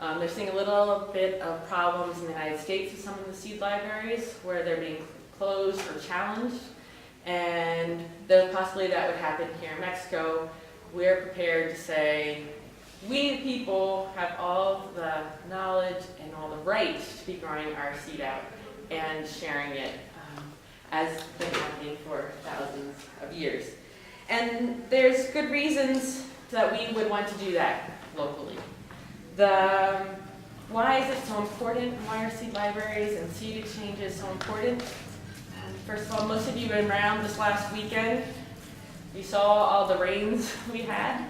They're seeing a little bit of problems in the United States with some of the seed libraries where they're being closed or challenged, and there's a possibility that would happen here in Mexico. We're prepared to say, we the people have all the knowledge and all the rights to be growing our seed out and sharing it as been happening for thousands of years. And there's good reasons that we would want to do that locally. Why is it so important? Why are seed libraries and seed exchanges so important? First of all, most of you have been around this last weekend. You saw all the rains we had,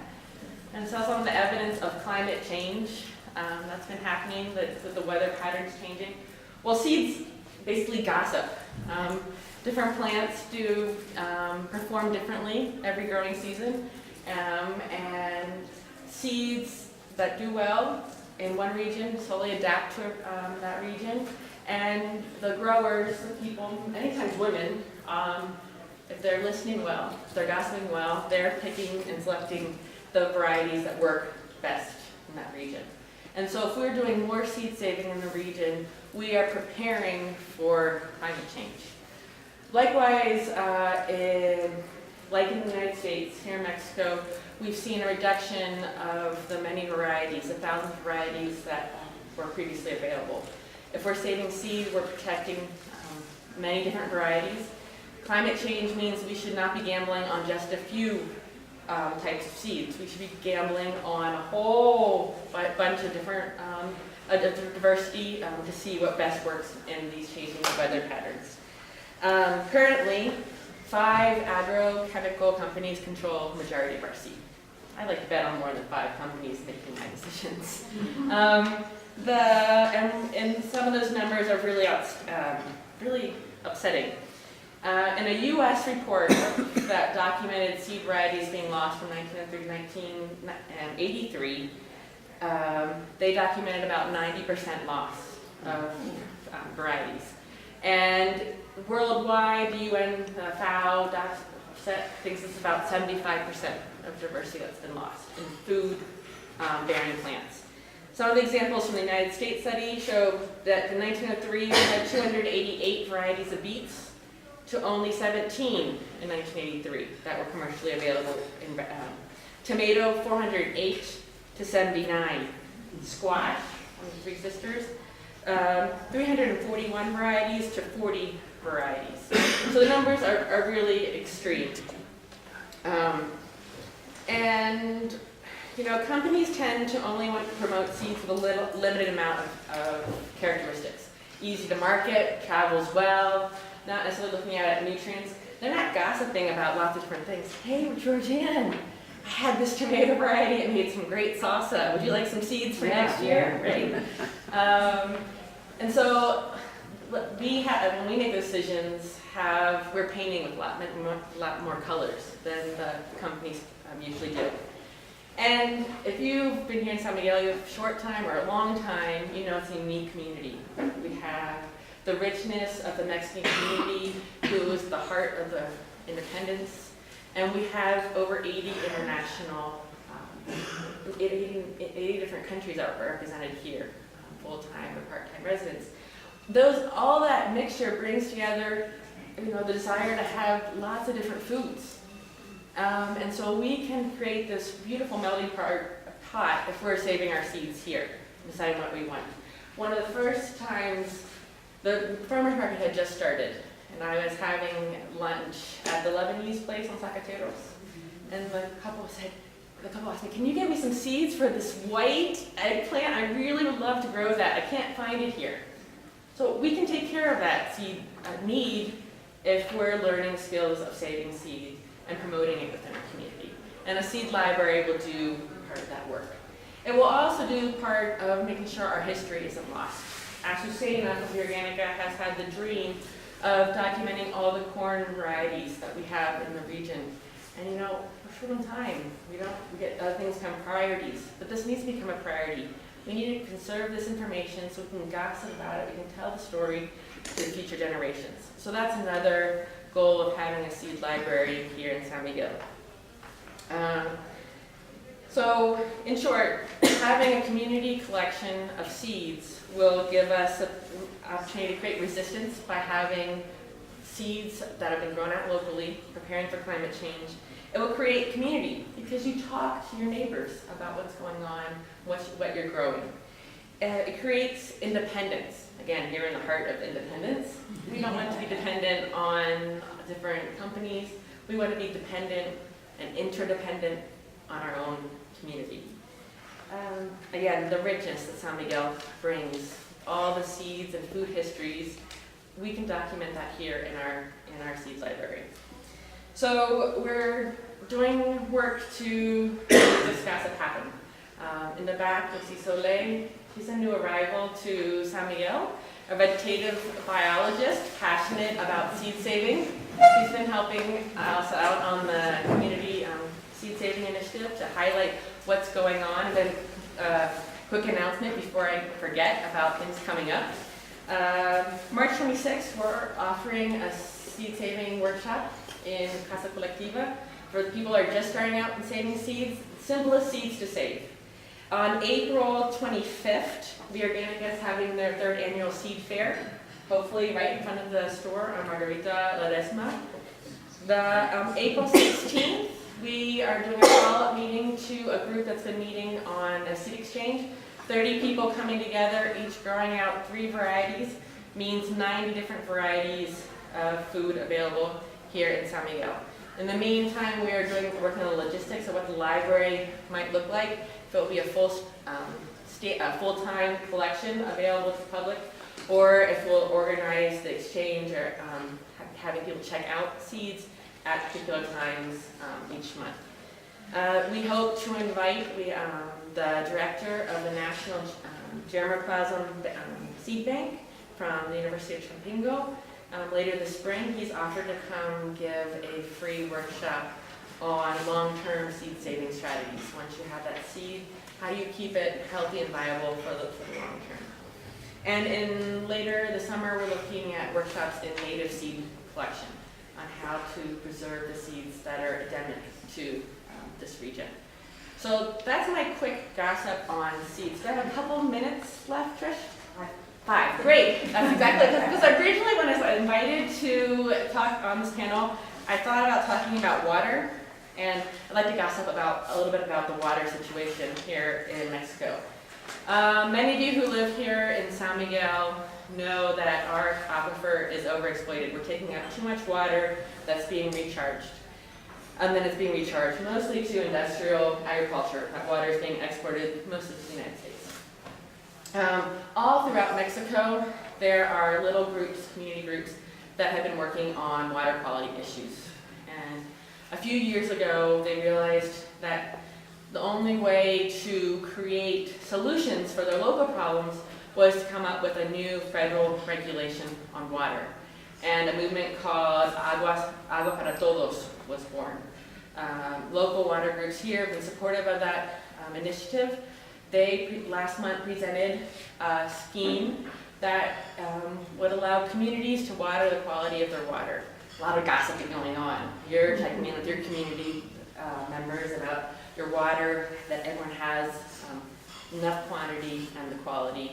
and saw some of the evidence of climate change that's been happening, with the weather patterns changing. Well, seeds basically gossip. Different plants do perform differently every growing season, and seeds that do well in one region slowly adapt to that region, and the growers, the people, many times women, if they're listening well, if they're gossiping well, they're picking and selecting the varieties that work best in that region. And so if we're doing more seed saving in the region, we are preparing for climate change. Likewise, like in the United States, here in Mexico, we've seen a reduction of the many varieties, the 1,000 varieties that were previously available. If we're saving seed, we're protecting many different varieties. Climate change means we should not be gambling on just a few types of seeds. We should be gambling on a whole bunch of different a diversity to see what best works in these changing weather patterns. Currently, 5 agrochemical companies control the majority of our seed. I like to bet on more than 5 companies making my decisions. And some of those numbers are really upsetting. In a U.S. report that documented seed varieties being lost from 1903 to 1983, they documented about 90% loss of varieties. And worldwide, the UN FAO thinks it's about 75% of diversity that's been lost in food-bearing plants. Some of the examples from the United States study show that in 1903 we had 288 varieties of beets to only 17 in 1983 that were commercially available. In tomato, 408 to 79. Squash, one of the 3 sisters, 341 varieties to 40 varieties. So the numbers are really extreme. And you know, companies tend to only want to promote seeds with a limited amount of characteristics. Easy to market, travels well, not necessarily looking at nutrients. They're not gossiping about lots of different things. Hey, Georgeann, I had this tomato variety, it made some great salsa. Would you like some seeds for next year? Right? And so when we make decisions, we're painting with a lot more colors than the companies usually do. And if you've been here in San Miguel a short time or a long time, you know it's a unique community. We have the richness of the Mexican community, who is the heart of the independence, and we have over 80 international, 80 different countries that are represented here, full-time or part-time residents. All that mixture brings together, you know, the desire to have lots of different foods. And so we can create this beautiful melting pot if we're saving our seeds here, deciding what we want. One of the first times, the farmer's market had just started, and I was having lunch at the Lebanese place on Zacateros. And the couple asked me, can you get me some seeds for this white eggplant? I really would love to grow that. I can't find it here. So we can take care of that seed need if we're learning skills of saving seed and promoting it within our community. And a seed library will do part of that work. It will also do part of making sure our history isn't lost. Azucena from Organica has had the dream of documenting all the corn varieties that we have in the region. And you know, we're short on time. We get other things become priorities, but this needs to become a priority. We need to conserve this information so we can gossip about it, we can tell the story to the future generations. So that's another goal of having a seed library here in San Miguel. So in short, having a community collection of seeds will give us an opportunity to create resistance by having seeds that have been grown out locally, preparing for climate change. It will create community because you talk to your neighbors about what's going on, what you're growing. It creates independence. Again, you're in the heart of independence. We don't want to be dependent on different companies. We want to be dependent and interdependent on our own community. Again, the richness that San Miguel brings, all the seeds and food histories, we can document that here in our seeds library. So we're doing work to make this facet happen. In the back, you'll see Soleil. She's a new arrival to San Miguel, a vegetative biologist passionate about seed saving. She's been helping us out on the community seed saving initiative to highlight what's going on. And then quick announcement before I forget about things coming up. March 26th, we're offering a seed saving workshop in Casa Colectiva for the people who are just starting out in saving seeds, simplest seeds to save. On April 25th, the Organica is having their 3rd annual seed fair, hopefully right in front of the store on Margarita Ledesma. April 16th, we are doing a follow-up meeting to a group that's been meeting on a seed exchange. 30 people coming together, each growing out 3 varieties, means 90 different varieties of food available here in San Miguel. In the meantime, we are working on the logistics of what the library might look like. If it will be a full full-time collection available to the public, or if we'll organize the exchange or having people check out seeds at particular times each month. We hope to invite the director of the National Germplasm Seed Bank from the University of Champingo later this spring. He's offered to come give a free workshop on long-term seed saving strategies. Once you have that seed, how do you keep it healthy and viable for the long term? And in later this summer, we're looking at workshops in native seed collection on how to preserve the seeds that are endemic to this region. So that's my quick gossip on seeds. Do I have a couple minutes left, Trish? 5. Great. That's exactly because originally when I was invited to talk on this panel, I thought about talking about water, and I'd like to gossip a little bit about the water situation here in Mexico. Many of you who live here in San Miguel know that our aquifer is overexploited. We're taking out too much water that's being recharged. And then it's being recharged mostly to industrial agriculture. That water is being exported mostly to the United States. All throughout Mexico, there are little groups, community groups, that have been working on water quality issues. And a few years ago, they realized that the only way to create solutions for their local problems was to come up with a new federal regulation on water. And a movement called Agua para Todos was born. Local water groups here have been supportive of that initiative. They last month presented a scheme that would allow communities to water the quality of their water. A lot of gossiping going on. You're checking in with your community members about your water, that everyone has enough quantity and the quality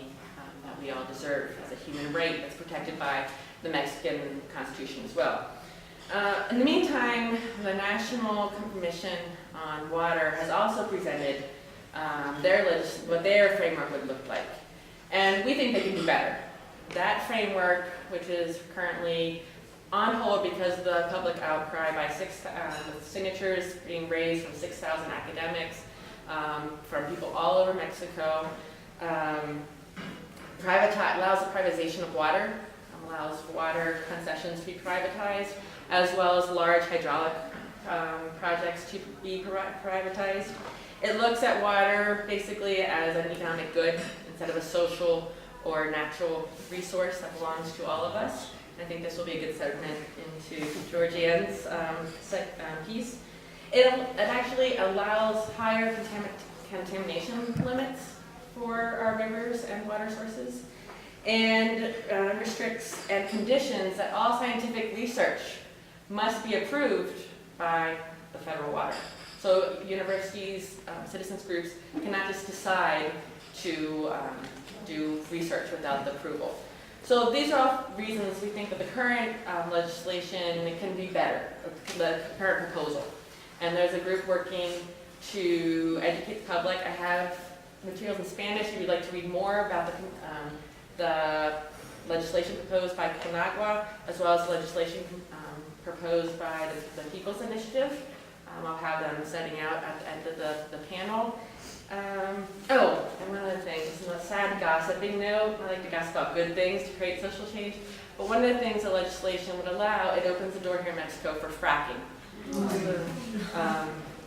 that we all deserve as a human right that's protected by the Mexican Constitution as well. In the meantime, the National Commission on Water has also presented what their framework would look like. And we think they can do better. That framework, which is currently on hold because of the public outcry by with signatures being raised from 6,000 academics, from people all over Mexico, allows the privatization of water, allows water concessions to be privatized, as well as large hydraulic projects to be privatized. It looks at water basically as an economic good instead of a social or natural resource that belongs to all of us. I think this will be a good segment into Georgeann's piece. It actually allows higher contamination limits for our rivers and water sources, and restricts and conditions that all scientific research must be approved by the federal water. So universities, citizens groups cannot just decide to do research without the approval. So these are all reasons we think that the current legislation can be better, the current proposal. And there's a group working to educate the public. I have materials in Spanish if you'd like to read more about the legislation proposed by Conagua, as well as the legislation proposed by the People's Initiative. I'll have them setting out at the end of the panel. And one other thing, this is a sad gossiping note. I like to gossip about good things to create social change. But one of the things the legislation would allow, it opens the door here in Mexico for fracking.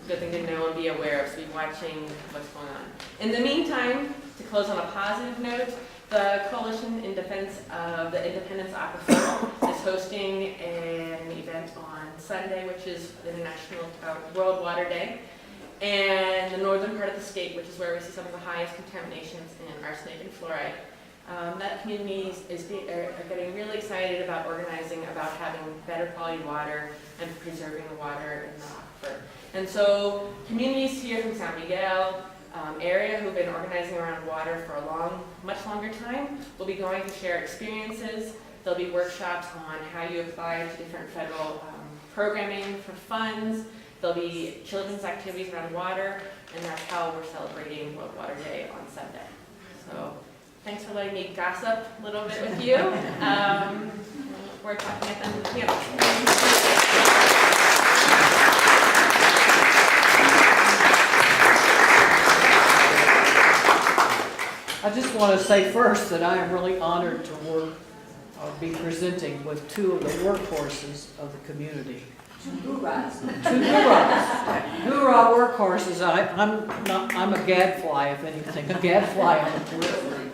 Good thing to know and be aware of, so be watching what's going on. In the meantime, to close on a positive note, the Coalition in Defense of the Independence Aquifer is hosting an event on Sunday, which is the International World Water Day. And the northern part of the state, which is where we see some of the highest contaminations in arsenic and fluoride. That community are getting really excited about organizing about having better quality water and preserving the water in the aquifer. And so communities here from San Miguel area who've been organizing around water for a much longer time will be going to share experiences. There'll be workshops on how you apply to different federal programming for funds. There'll be children's activities around water, and that's how we're celebrating World Water Day on Sunday. So thanks for letting me gossip a little bit with you. We're talking at the end of the panel. I just want to say first that I am really honored to be presenting with two of the workhorses of the community. Two hoorahs. Two hoorahs. Hoorah workhorses. I'm a gadfly, if anything, a gadfly on the periphery.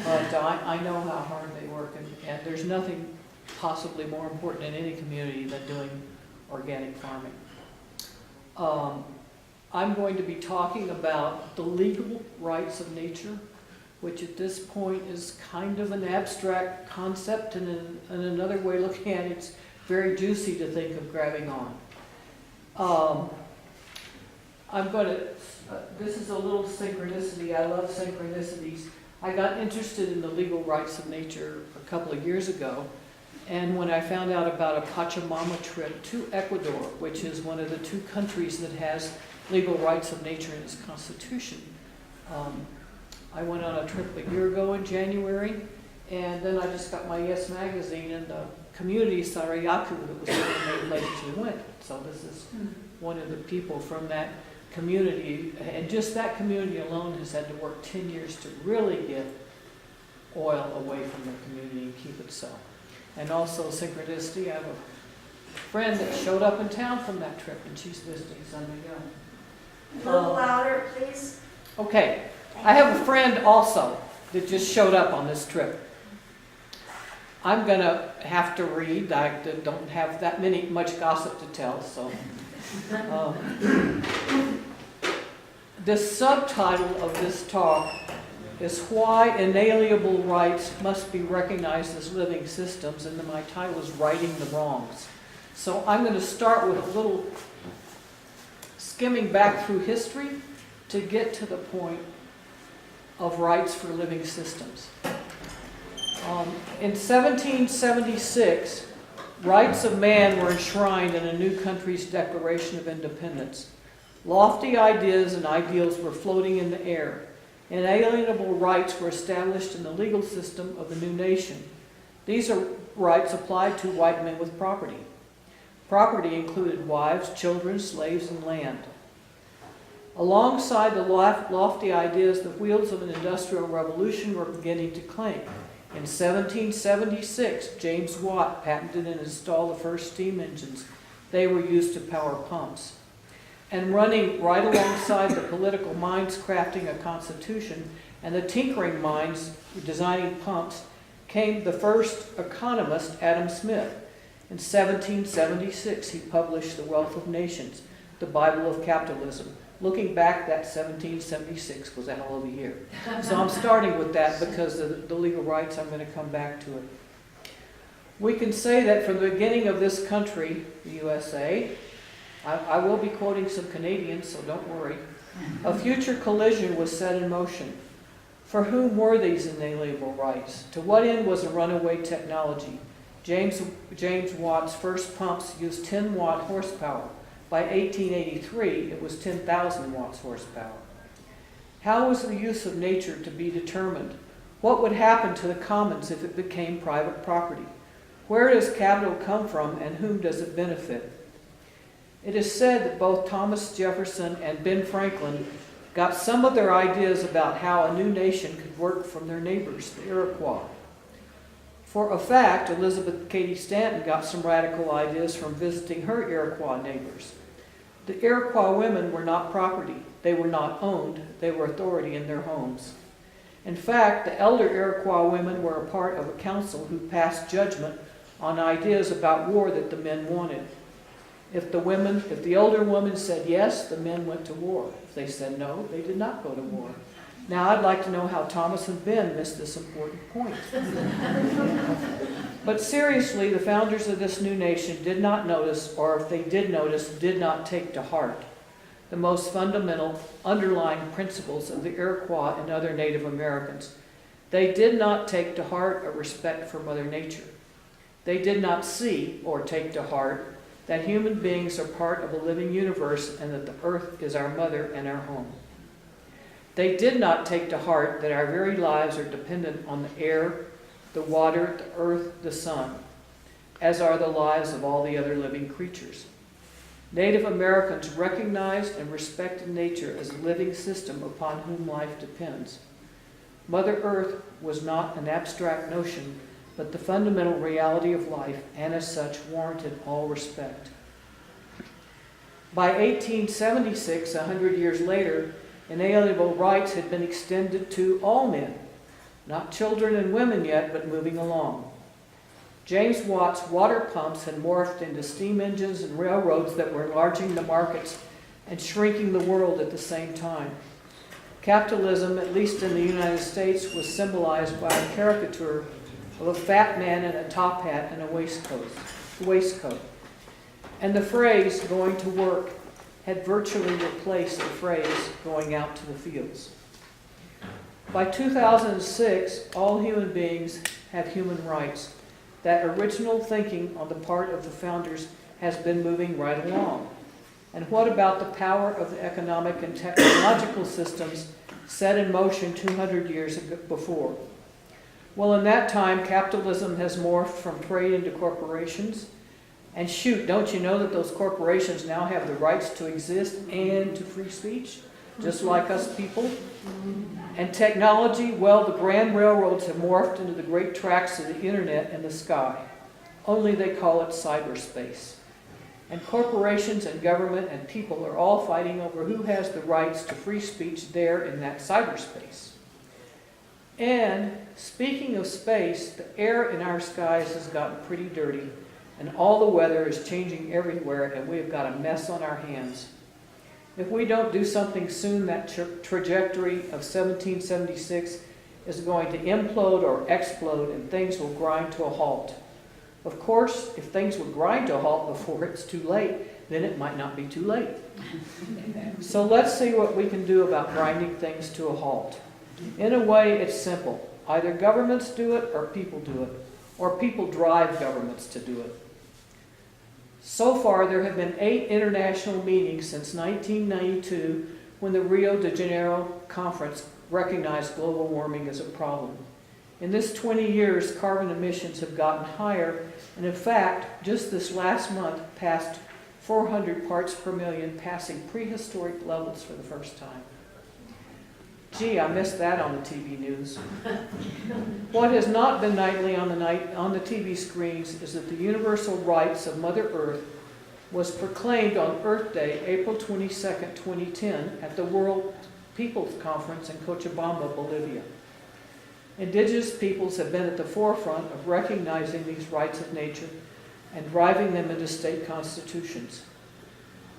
But I know how hard they work, and there's nothing possibly more important in any community than doing organic farming. I'm going to be talking about the legal rights of nature, which at this point is kind of an abstract concept, and in another way looking at it, it's very juicy to think of grabbing on. I'm going to, this is a little synchronicity. I love synchronicities. I got interested in the legal rights of nature a couple of years ago, and when I found out about a Pachamama trip to Ecuador, which is one of the two countries that has legal rights of nature in its constitution, I went on a trip a year ago in January, and then I just got my Yes magazine, and the community Sarayaku that was made legacy went. So this is one of the people from that community, and just that community alone has had to work 10 years to really get oil away from the community and keep it so. And also synchronicity, I have a friend that showed up in town from that trip, and she's visiting San Miguel. A little louder, please. Okay, I have a friend also that just showed up on this trip. I'm going to have to read. I don't have that much gossip to tell, so. The subtitle of this talk is Why Inalienable Rights Must Be Recognized as Living Systems, and then my title is Righting the Wrongs. So I'm going to start with a little skimming back through history to get to the point of rights for living systems. In 1776, rights of man were enshrined in a new country's Declaration of Independence. Lofty ideas and ideals were floating in the air. Inalienable rights were established in the legal system of the new nation. These are rights applied to white men with property. Property included wives, children, slaves, and land. Alongside the lofty ideas, the wheels of an industrial revolution were beginning to clank. In 1776, James Watt patented and installed the first steam engines. They were used to power pumps. And running right alongside the political minds crafting a constitution and the tinkering minds designing pumps came the first economist, Adam Smith. In 1776, he published The Wealth of Nations, the Bible of Capitalism. Looking back, that 1776 was a hell of a year. So I'm starting with that because of the legal rights. I'm going to come back to it. We can say that from the beginning of this country, the USA, I will be quoting some Canadians, so don't worry, a future collision was set in motion. For whom were these inalienable rights? To what end was a runaway technology? James Watt's first pumps used 10-watt horsepower. By 1883, it was 10,000 watts horsepower. How was the use of nature to be determined? What would happen to the commons if it became private property? Where does capital come from, and whom does it benefit? It is said that both Thomas Jefferson and Ben Franklin got some of their ideas about how a new nation could work from their neighbors, the Iroquois. For a fact, Elizabeth Cady Stanton got some radical ideas from visiting her Iroquois neighbors. The Iroquois women were not property. They were not owned. They were authority in their homes. In fact, the elder Iroquois women were a part of a council who passed judgment on ideas about war that the men wanted. If the older women said yes, the men went to war. If they said no, they did not go to war. Now, I'd like to know how Thomas and Ben missed this important point. But seriously, the founders of this new nation did not notice, or if they did notice, did not take to heart the most fundamental underlying principles of the Iroquois and other Native Americans. They did not take to heart a respect for Mother Nature. They did not see or take to heart that human beings are part of a living universe and that the earth is our mother and our home. They did not take to heart that our very lives are dependent on the air, the water, the earth, the sun, as are the lives of all the other living creatures. Native Americans recognized and respected nature as a living system upon whom life depends. Mother Earth was not an abstract notion, but the fundamental reality of life, and as such warranted all respect. By 1876, 100 years later, inalienable rights had been extended to all men, not children and women yet, but moving along. James Watt's water pumps had morphed into steam engines and railroads that were enlarging the markets and shrinking the world at the same time. Capitalism, at least in the United States, was symbolized by a caricature of a fat man in a top hat and a waistcoat. And the phrase, going to work, had virtually replaced the phrase, going out to the fields. By 2006, all human beings have human rights. That original thinking on the part of the founders has been moving right along. And what about the power of the economic and technological systems set in motion 200 years before? Well, in that time, capitalism has morphed from trade into corporations. And shoot, don't you know that those corporations now have the rights to exist and to free speech, just like us people? And technology, well, the grand railroads have morphed into the great tracks of the internet and the sky. Only they call it cyberspace. And corporations and government and people are all fighting over who has the rights to free speech there in that cyberspace. And speaking of space, the air in our skies has gotten pretty dirty, and all the weather is changing everywhere, and we have got a mess on our hands. If we don't do something soon, that trajectory of 1776 is going to implode or explode, and things will grind to a halt. Of course, if things would grind to a halt before it's too late, then it might not be too late. So let's see what we can do about grinding things to a halt. In a way, it's simple. Either governments do it or people do it, or people drive governments to do it. So far, there have been 8 international meetings since 1992, when the Rio de Janeiro conference recognized global warming as a problem. In this 20 years, carbon emissions have gotten higher, and in fact, just this last month passed 400 parts per million, passing prehistoric levels for the first time. Gee, I missed that on the TV news. What has not been nightly on the TV screens is that the universal rights of Mother Earth was proclaimed on Earth Day, April 22nd, 2010, at the World Peoples Conference in Cochabamba, Bolivia. Indigenous peoples have been at the forefront of recognizing these rights of nature and driving them into state constitutions.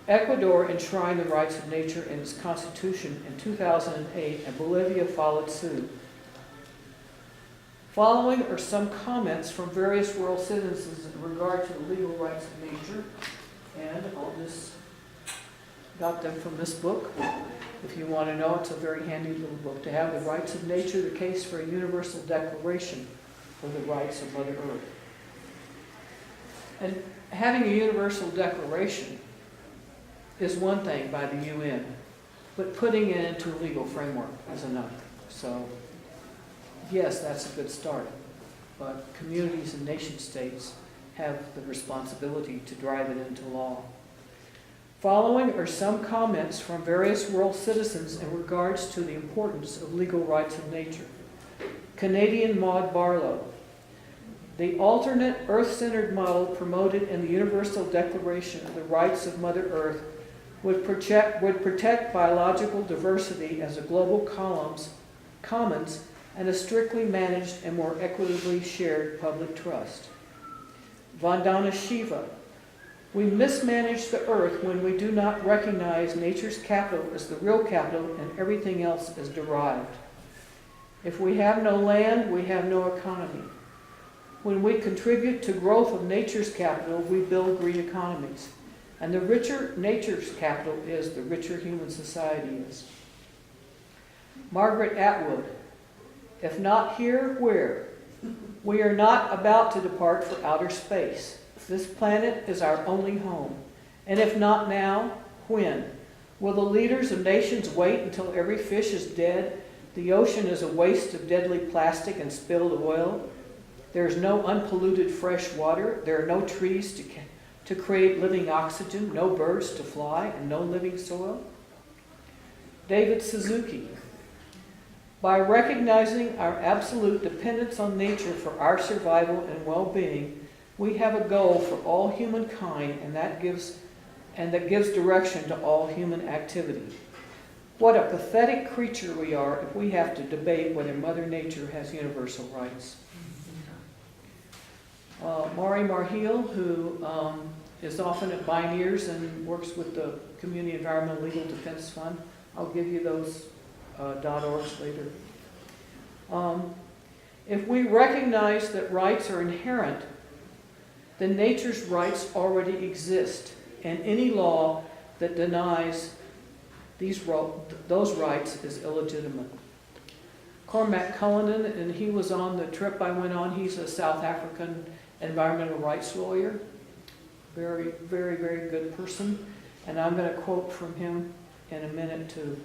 Ecuador enshrined the rights of nature in its constitution in 2008, and Bolivia followed suit. Following are some comments from various world citizens in regard to the legal rights of nature, and I'll just got them from this book. If you want to know, it's a very handy little book. To Have the Rights of Nature, the Case for a Universal Declaration for the Rights of Mother Earth. And having a universal declaration is one thing by the UN, but putting it into a legal framework is another. So, yes, that's a good start, but communities and nation states have the responsibility to drive it into law. Following are some comments from various world citizens in regards to the importance of legal rights of nature. Canadian Maud Barlow. The alternate Earth-centered model promoted in the Universal Declaration of the Rights of Mother Earth would protect biological diversity as a global commons and a strictly managed and more equitably shared public trust. Vandana Shiva. We mismanage the earth when we do not recognize nature's capital as the real capital and everything else is derived. If we have no land, we have no economy. When we contribute to growth of nature's capital, we build green economies. And the richer nature's capital is, the richer human society is. Margaret Atwood. If not here, where? We are not about to depart for outer space. This planet is our only home. And if not now, when? Will the leaders of nations wait until every fish is dead? The ocean is a waste of deadly plastic and spilled oil. There is no unpolluted fresh water. There are no trees to create living oxygen, no birds to fly, and no living soil. David Suzuki. By recognizing our absolute dependence on nature for our survival and well-being, we have a goal for all humankind, and that gives direction to all human activity. What a pathetic creature we are if we have to debate whether Mother Nature has universal rights. Mari Marhil, who is often at Bioneers and works with the Community Environmental Legal Defense Fund. I'll give you those .orgs later. If we recognize that rights are inherent, then nature's rights already exist, and any law that denies those rights is illegitimate. Cormac Cullinan, and he was on the trip I went on, he's a South African environmental rights lawyer. Very, very, very good person. And I'm going to quote from him in a minute to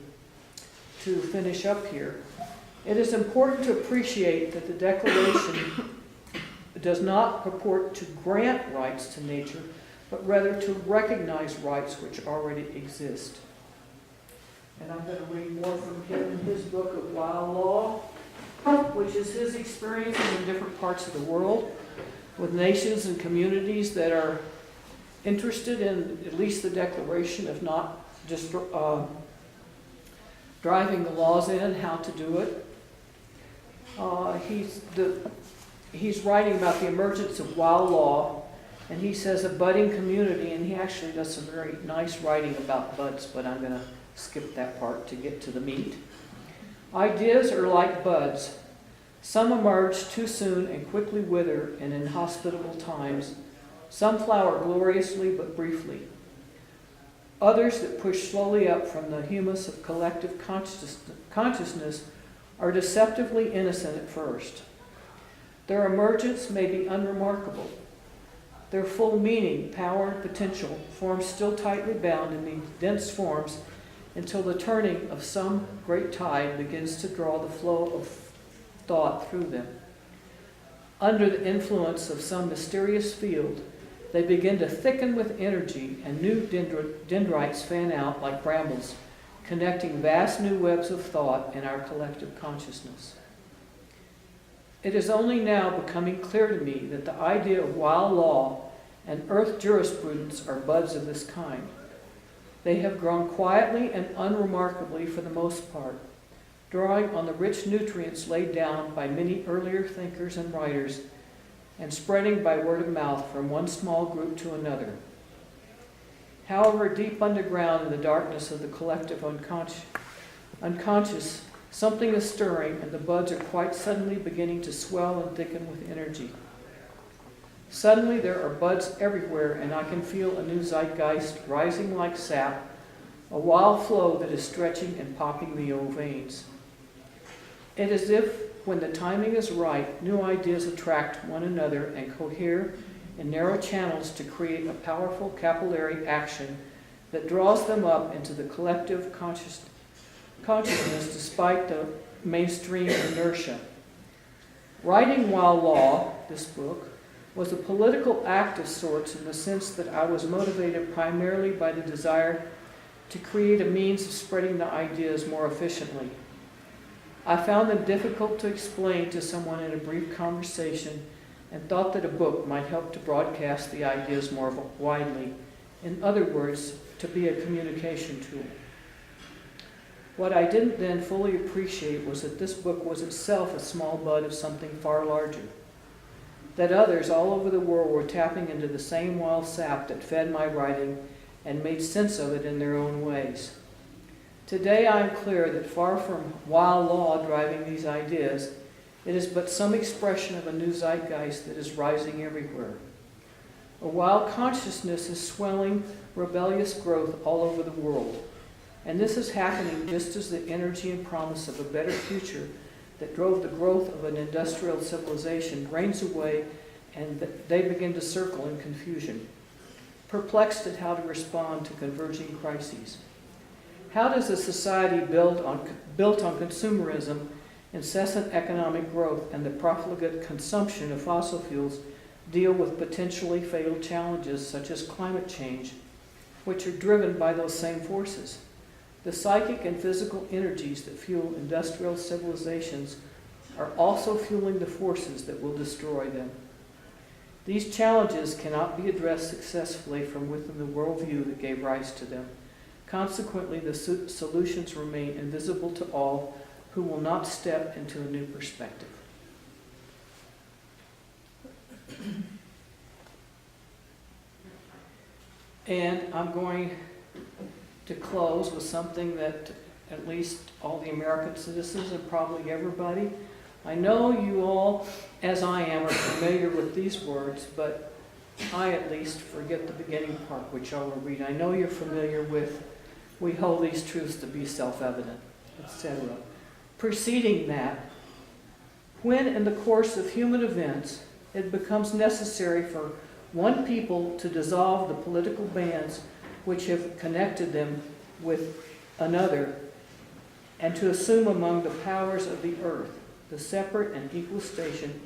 finish up here. It is important to appreciate that the Declaration does not purport to grant rights to nature, but rather to recognize rights which already exist. And I'm going to read more from him in his book of Wild Law, which is his experiences in different parts of the world with nations and communities that are interested in at least the Declaration, if not just driving the laws in, how to do it. He's writing about the emergence of wild law, and he says a budding community, and he actually does some very nice writing about buds, but I'm going to skip that part to get to the meat. Ideas are like buds. Some emerge too soon and quickly wither in inhospitable times. Some flower gloriously but briefly. Others that push slowly up from the humus of collective consciousness are deceptively innocent at first. Their emergence may be unremarkable. Their full meaning, power, and potential forms still tightly bound in these dense forms until the turning of some great tide begins to draw the flow of thought through them. Under the influence of some mysterious field, they begin to thicken with energy, and new dendrites fan out like brambles, connecting vast new webs of thought in our collective consciousness. It is only now becoming clear to me that the idea of wild law and earth jurisprudence are buds of this kind. They have grown quietly and unremarkably for the most part, drawing on the rich nutrients laid down by many earlier thinkers and writers, and spreading by word of mouth from one small group to another. However, deep underground in the darkness of the collective unconscious, something is stirring, and the buds are quite suddenly beginning to swell and thicken with energy. Suddenly there are buds everywhere, and I can feel a new zeitgeist rising like sap, a wild flow that is stretching and popping the old veins. It is as if, when the timing is right, new ideas attract one another and cohere in narrow channels to create a powerful capillary action that draws them up into the collective consciousness despite the mainstream inertia. Writing Wild Law, this book, was a political act of sorts in the sense that I was motivated primarily by the desire to create a means of spreading the ideas more efficiently. I found them difficult to explain to someone in a brief conversation and thought that a book might help to broadcast the ideas more widely. In other words, to be a communication tool. What I didn't then fully appreciate was that this book was itself a small bud of something far larger. That others all over the world were tapping into the same wild sap that fed my writing and made sense of it in their own ways. Today I am clear that far from wild law driving these ideas, it is but some expression of a new zeitgeist that is rising everywhere. A wild consciousness is swelling rebellious growth all over the world. And this is happening just as the energy and promise of a better future that drove the growth of an industrial civilization drains away, and they begin to circle in confusion, perplexed at how to respond to converging crises. How does a society built on consumerism, incessant economic growth, and the profligate consumption of fossil fuels deal with potentially fatal challenges such as climate change, which are driven by those same forces? The psychic and physical energies that fuel industrial civilizations are also fueling the forces that will destroy them. These challenges cannot be addressed successfully from within the worldview that gave rise to them. Consequently, the solutions remain invisible to all who will not step into a new perspective. And I'm going to close with something that at least all the American citizens and probably everybody, I know you all, as I am, are familiar with these words, but I at least forget the beginning part, which I will read. I know you're familiar with, we hold these truths to be self-evident, etc. Preceding that, when in the course of human events it becomes necessary for one people to dissolve the political bands which have connected them with another, and to assume among the powers of the earth the separate and equal station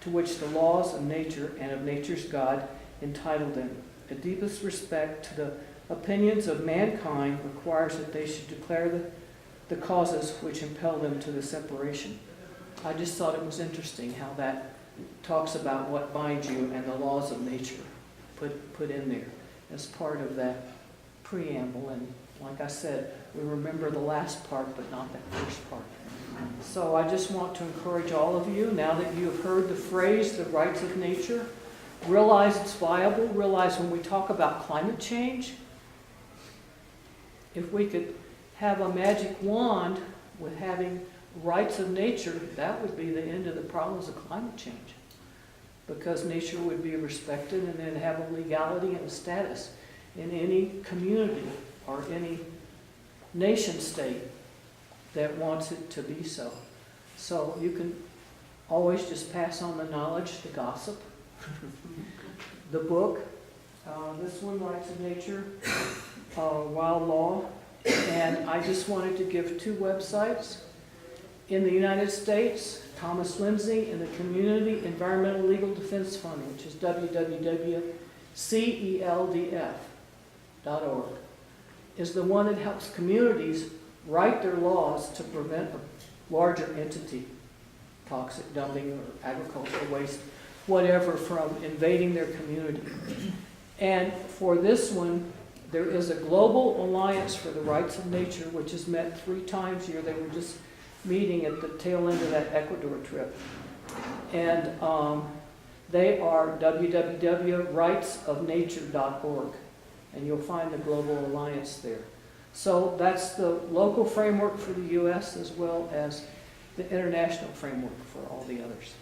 to which the laws of nature and of nature's God entitle them. The deepest respect to the opinions of mankind requires that they should declare the causes which impel them to the separation. I just thought it was interesting how that talks about what binds you and the laws of nature put in there as part of that preamble. And like I said, we remember the last part, but not that first part. So I just want to encourage all of you, now that you have heard the phrase, the rights of nature, realize it's viable, realize when we talk about climate change, if we could have a magic wand with having rights of nature, that would be the end of the problems of climate change. Because nature would be respected and then have a legality and a status in any community or any nation state that wants it to be so. So you can always just pass on the knowledge, the gossip, the book, this one, Rights of Nature, Wild Law, and I just wanted to give 2 websites. In the United States, Thomas Lindsay and the Community Environmental Legal Defense Fund, which is www.celdf.org, is the one that helps communities write their laws to prevent a larger entity, toxic dumping or agricultural waste, whatever, from invading their community. And for this one, there is a global alliance for the rights of nature, which is met 3 times a year. They were just meeting at the tail end of that Ecuador trip. And they are www.rightsofnature.org, and you'll find the global alliance there. So that's the local framework for the U.S. as well as the international framework for all the others.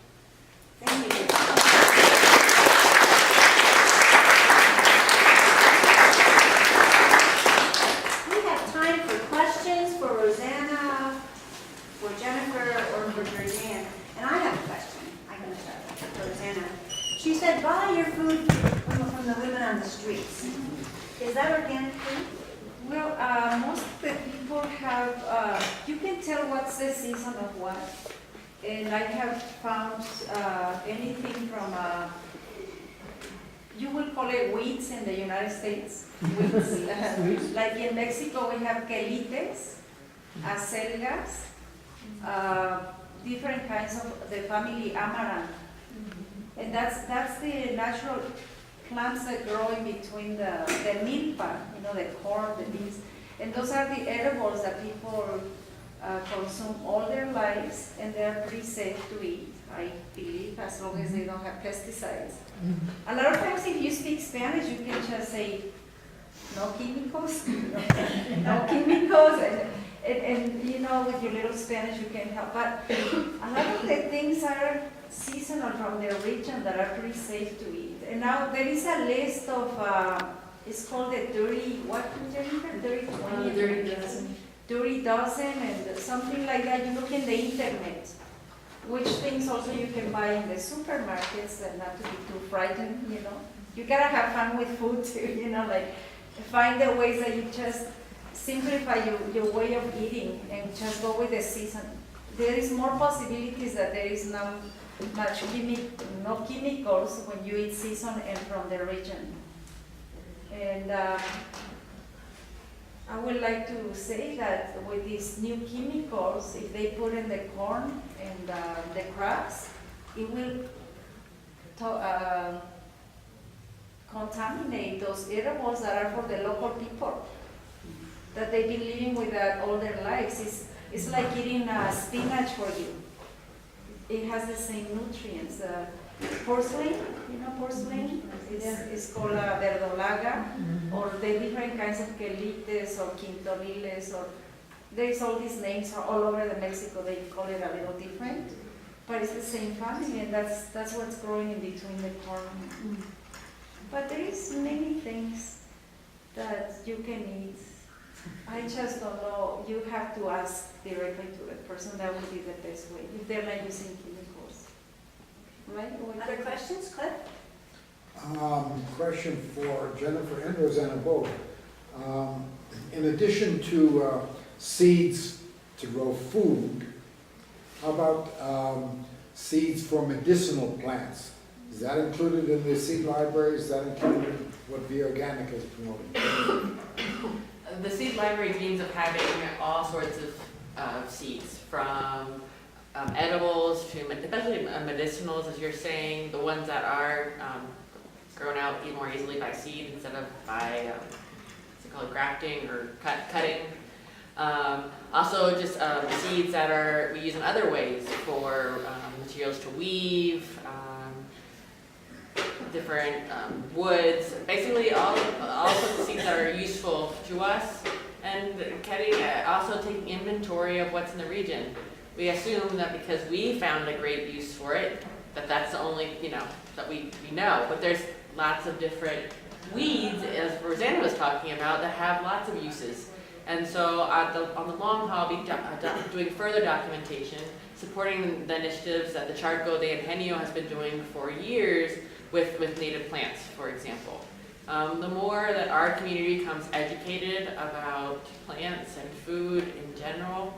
Thank you. We have time for questions for Rosanna, for Jennifer, or for Georgeann. And I have a question. I'm going to start with Rosanna. She said, buy your food from the women on the streets. Is that organic food? Well, most of the people have, you can tell what's the season of what. And I have found anything from, you will call it weeds in the United States. Weeds. Like in Mexico, we have quelites, acelgas, different kinds of the family amaranth. And that's the natural plants that grow in between the milpa, the corn, the beans. And those are the edibles that people consume all their lives, and they're pretty safe to eat, I believe, as long as they don't have pesticides. A lot of times if you speak Spanish, you can just say, no chemicals, no chemicals, and with your little Spanish you can help. But a lot of the things are seasonal from their region that are pretty safe to eat. And now there is a list of, it's called the Dirty, what, Jennifer? Dirty 20? Dirty Dozen. Dirty Dozen and something like that. You look in the internet, which things also you can buy in the supermarkets and not to be too frightened, You gotta have fun with food too, like find the ways that you just simplify your way of eating and just go with the season. There is more possibilities that there is no chemicals when you eat season and from the region. And I would like to say that with these new chemicals, if they put in the corn and the crops, it will contaminate those edibles that are for the local people, that they've been living with that all their lives. It's like eating spinach for you. It has the same nutrients. Porcelain, you know porcelain? It's called verdolaga, or the different kinds of quelites or quintoriles, or there's all these names all over the Mexico. They call it a little different, but it's the same family, and that's what's growing in between the corn. But there is many things that you can eat. I just don't know. You have to ask directly to the person. That would be the best way if they're not using chemicals. Right? Other questions, Cliff? Question for Jennifer and Rosanna both. In addition to seeds to grow food, how about seeds for medicinal plants? Is that included in the seed library? Is that included in what the Organica is promoting? The seed library dreams of having all sorts of seeds, from edibles to, especially medicinals, as you're saying, the ones that are grown out more easily by seed instead of by, what's it called, grafting or cutting. Also just seeds that we use in other ways for materials to weave, different woods, basically all sorts of seeds that are useful to us, and also taking inventory of what's in the region. We assume that because we found a great use for it, that's the only, that we know, but there's lots of different weeds, as Rosanna was talking about, that have lots of uses. And so on the long haul, I'll be doing further documentation, supporting the initiatives that the Charco de Ingenio has been doing for years with native plants, for example. The more that our community becomes educated about plants and food in general,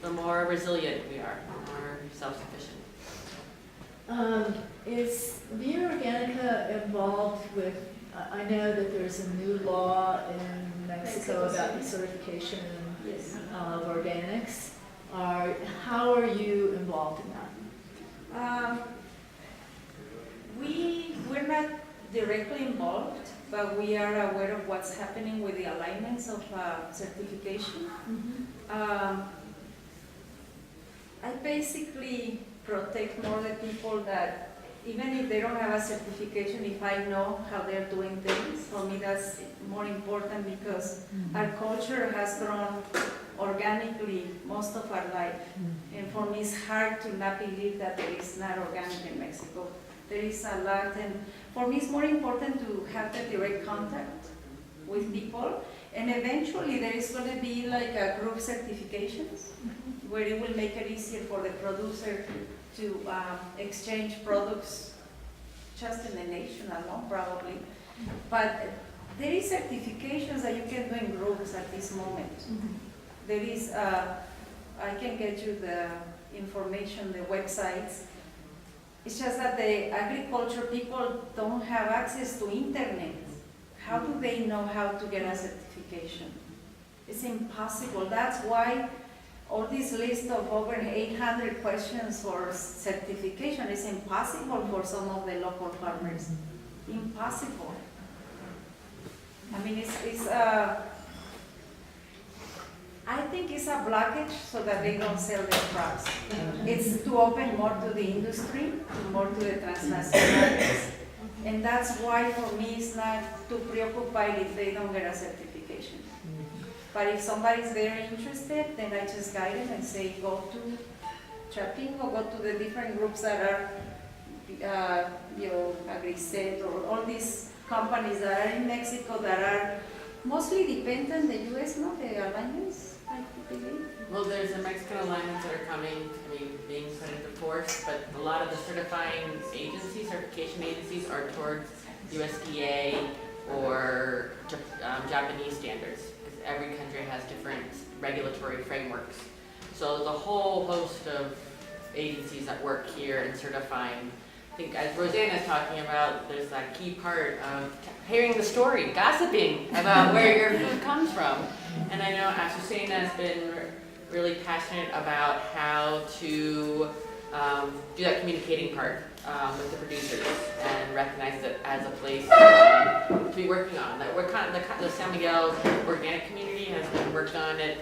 the more resilient we are, the more self-sufficient. Is Via Organica involved with, I know that there's a new law in Mexico about the certification of organics. How are you involved in that? We're not directly involved, but we are aware of what's happening with the alignments of certification. I basically protect more the people that, even if they don't have a certification, if I know how they're doing things, for me that's more important, because our culture has grown organically most of our life. And for me it's hard to not believe that there is not organic in Mexico. There is a lot, and for me it's more important to have the direct contact with people, and eventually there is going to be like a group certifications where it will make it easier for the producer to exchange products just in the nation alone, probably. But there is certifications that you can do in groups at this moment. There is, I can get you the information, the websites. It's just that the agriculture people don't have access to internet. How do they know how to get a certification? It's impossible. That's why all this list of over 800 questions for certification is impossible for some of the local farmers. Impossible. I mean, I think it's a blockage so that they don't sell their crops. It's to open more to the industry, more to the transnational markets. And that's why for me it's not too preoccupied if they don't get a certification. But if somebody's very interested, then I just guide them and say, go to Chapin or go to the different groups that are, Agriset, or all these companies that are in Mexico that are mostly dependent on the U.S., no? The alignments, I believe. Well, there's the Mexican alignments that are coming, being put into force, but a lot of the certification agencies are towards USDA or Japanese standards, because every country has different regulatory frameworks. So there's a whole host of agencies that work here in certifying I think as Rosanna is talking about, there's that key part of hearing the story, gossiping about where your food comes from. And I know Azucena has been really passionate about how to do that communicating part with the producers and recognize it as a place to be working on. That we're kind of the San Miguel organic community has been working on it,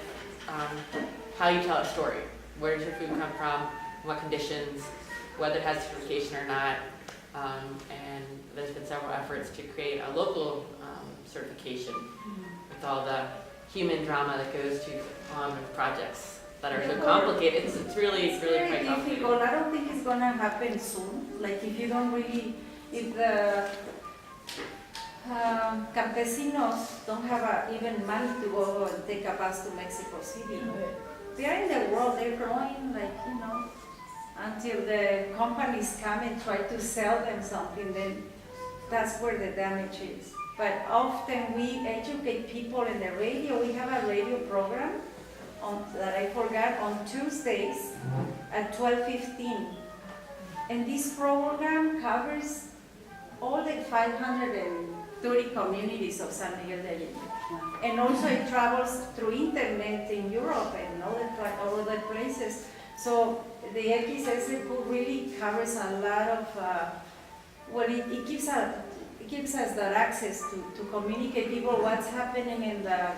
how you tell a story. Where does your food come from? What conditions? Whether it has certification or not. And there's been several efforts to create a local certification with all the human drama that goes to projects that are so complicated. It's really quite complicated. Difficult. I don't think it's gonna happen soon. Like if you don't really, if the campesinos don't have even money to go and take a bus to Mexico City. They're in the world, they're growing like, until the companies come and try to sell them something, then that's where the damage is. But often we educate people in the radio. We have a radio program that I forgot on Tuesdays at 12:15. And this program covers all the 530 communities of San Miguel de Allende. And also it travels through internet in Europe and other places. So the XSQ really covers a lot of, it gives us that access to communicate people what's happening in the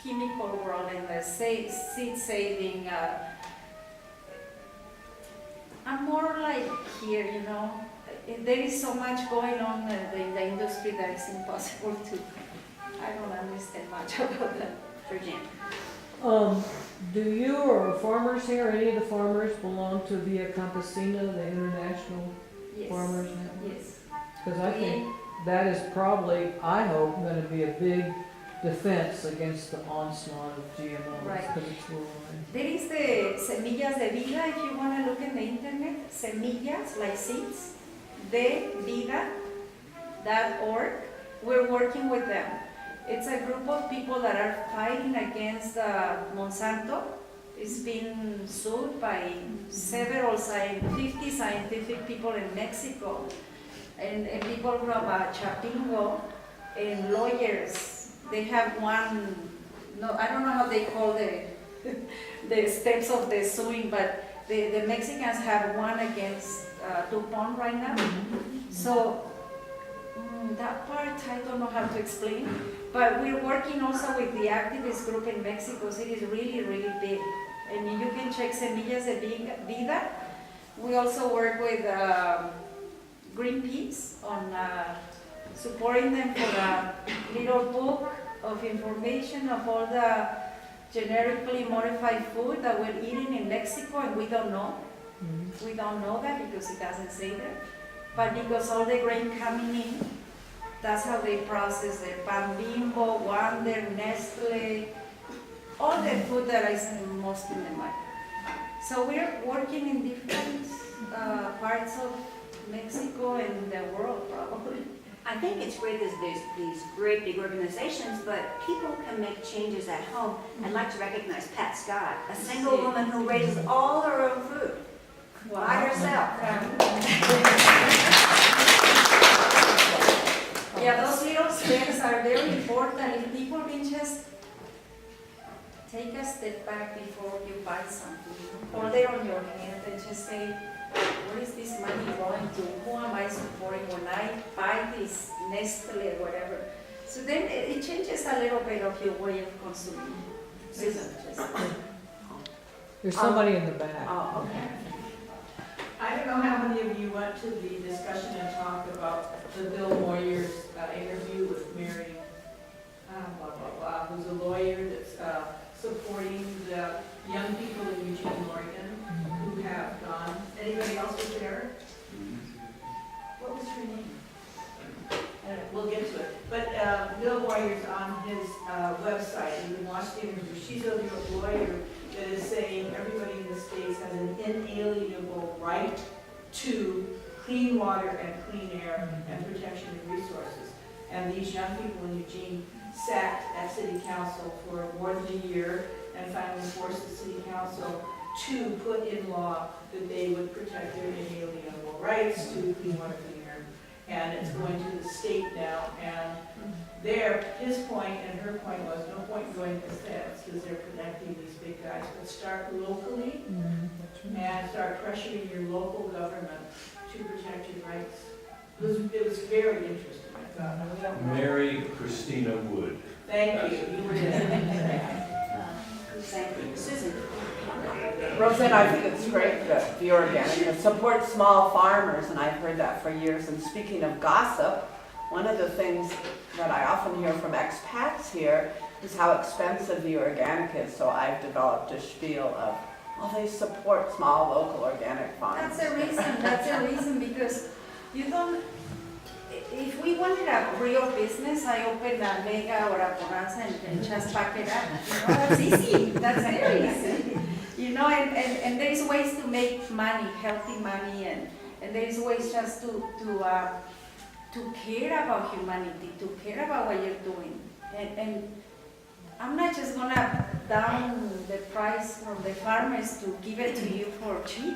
chemical world, in the seed saving. I'm more like here, there is so much going on in the industry that it's impossible to, I don't understand much about that. Georgeann. Do you or farmers here, any of the farmers belong to Via Campesina, the international farmers network? Yes. Because I think that is probably, I hope, going to be a big defense against the onslaught of GMOs. Right. It's worldwide. There is the Semillas de Vida, if you want to look in the internet, semillas, like seeds, devida.org. We're working with them. It's a group of people that are fighting against Monsanto. It's been sued by several 50 scientific people in Mexico and people from Chapingo and lawyers. They have one, I don't know how they call the steps of the suing, but the Mexicans have one against DuPont right now. So that part I don't know how to explain. But we're working also with the activist group in Mexico City. It's really, really big. And you can check Semillas de Vida. We also work with Greenpeace on supporting them for a little book of information of all the genetically modified food that we're eating in Mexico, and we don't know. We don't know that because it doesn't say that. But because all the grain coming in, that's how they process the Pan Bimbo, Wonder, Nestle, all the food that is most in the market. So we're working in different parts of Mexico and the world, probably. I think it's great that there's these great big organizations, but people can make changes at home. I'd like to recognize Pat Scott, a single woman who raises all her own food by herself. Yeah, those little steps are very important. If people can just take a step back before you buy something, hold it on your hand and just say, where is this money going to? Who am I supporting when I buy this Nestle or whatever? So then it changes a little bit of your way of consuming. There's somebody in the back. Oh, okay. I don't know how many of you went to the discussion and talk about the Bill Moyer's interview with Mary, who's a lawyer that's supporting the young people in Eugene, Oregon, who have gone. Anybody else was there? What was her name? We'll get to it. But Bill Moyer's on his website, and you can watch the interview. She's a lawyer that is saying everybody in the States has an inalienable right to clean water and clean air and protection of resources. And these young people in Eugene sat at City Council for more than a year and finally forced the City Council to put in law that they would protect their inalienable rights to clean water, clean air. And it's going to the state now, and his point and her point was, no point in going to the feds because they're protecting these big guys, but start locally and start pressuring your local government to protect your rights. It was very interesting, I thought. I don't know. Mary Christina Wood. Thank you. You were there. Susan. Rosanna, I think it's great that the Organica supports small farmers, and I've heard that for years. And speaking of gossip, one of the things that I often hear from expats here is how expensive the Organica is. So I've developed a spiel of, well, they support small local organic farms. That's a reason because you don't, if we wanted a real business, I open a Mega or a Bonanza and just pack it up. You know, that's easy. That's very easy. You know, and there's ways to make money, healthy money, and there's ways just to care about humanity, to care about what you're doing. And I'm not just gonna down the price from the farmers to give it to you for cheap.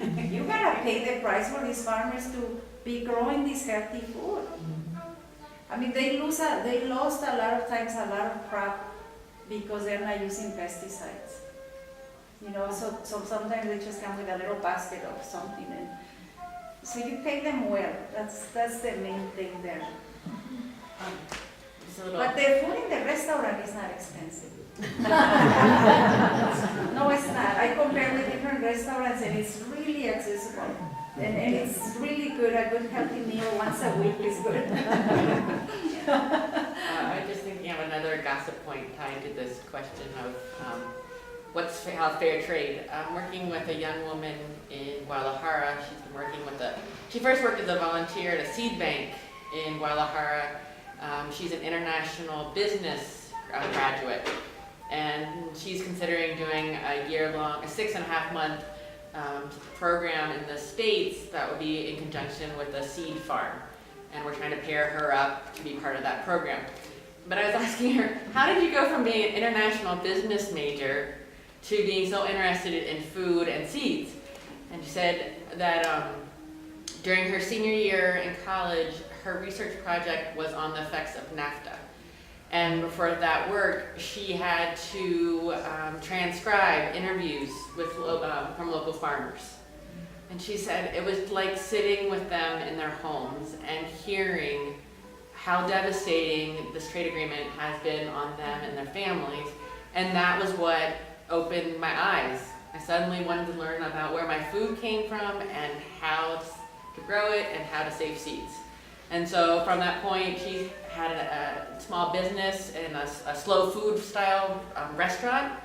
You gotta pay the price for these farmers to be growing this healthy food. I mean, they lost a lot of times a lot of crop because they're not using pesticides. You know, so sometimes they just come with a little basket of something, and so you pay them well. That's the main thing there. But the food in the restaurant is not expensive. No, it's not. I compare with different restaurants, and it's really accessible. And it's really good. A good healthy meal once a week is good. I just thinking of another gossip point tied to this question of how fair trade. I'm working with a young woman in Guadalajara. She's been working with she first worked as a volunteer at a seed bank in Guadalajara. She's an international business graduate, and she's considering doing a year-long, a 6.5-month program in the States that would be in conjunction with a seed farm. And we're trying to pair her up to be part of that program. But I was asking her, how did you go from being an international business major to being so interested in food and seeds? And she said that during her senior year in college, her research project was on the effects of NAFTA. And for that work, she had to transcribe interviews with from local farmers. And she said it was like sitting with them in their homes and hearing how devastating this trade agreement has been on them and their families. And that was what opened my eyes. I suddenly wanted to learn about where my food came from and how to grow it and how to save seeds. And so from that point, she had a small business and a slow food style restaurant,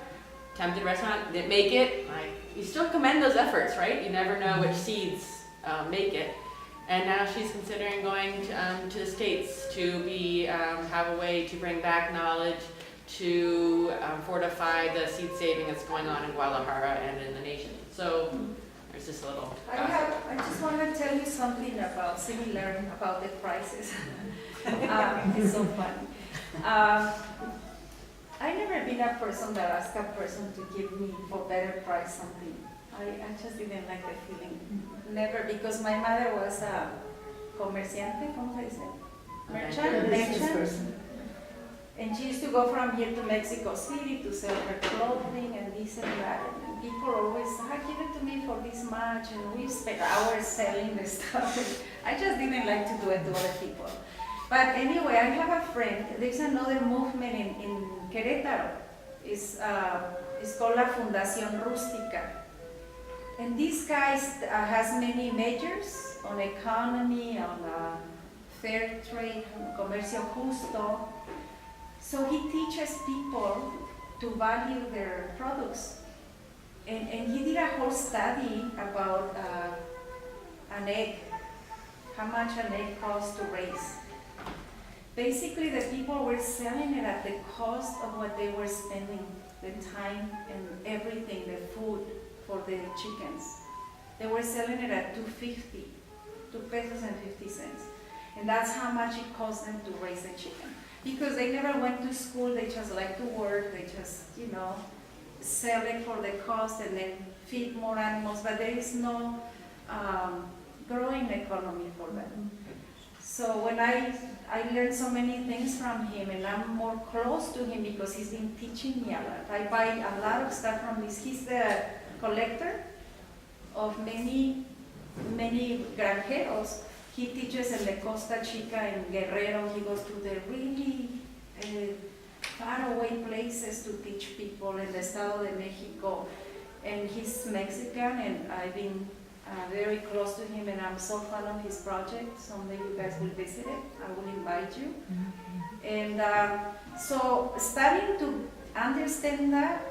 attempted restaurant, didn't make it. You still commend those efforts, right? You never know which seeds make it. And now she's considering going to the States to have a way to bring back knowledge to fortify the seed saving that's going on in Guadalajara and in the nation. So there's just a little. I just want to tell you something about similar about the prices. It's so funny. I never been a person that asked a person to give me for better price something. I just didn't like the feeling. Never, because my mother was a comerciante, ¿cómo se dice? Merchant. And she used to go from here to Mexico City to sell her clothing and this and that. And people always, give it to me for this much. And we spent hours selling the stuff. I just didn't like to do it to other people. But anyway, I have a friend. There's another movement in Querétaro. It's called La Fundación Rústica. And this guy has many majors on economy, on fair trade, comercio justo. So he teaches people to value their products. And he did a whole study about an egg, how much an egg costs to raise. Basically, the people were selling it at the cost of what they were spending, the time and everything, the food for the chickens. They were selling it at $2.50, $2.50. And that's how much it cost them to raise a chicken. Because they never went to school, they just like to work, they just, sell it for the cost and then feed more animals, but there is no growing economy for them. So when I learned so many things from him, and I'm more close to him because he's been teaching me a lot. I buy a lot of stuff from this. He's the collector of many granjeros. He teaches in the Costa Chica and Guerrero. He goes to the really faraway places to teach people in the Estado de Mexico. And he's Mexican, and I've been very close to him, and I'm so fond of his project. Someday you guys will visit it. I will invite you. And so starting to understand that,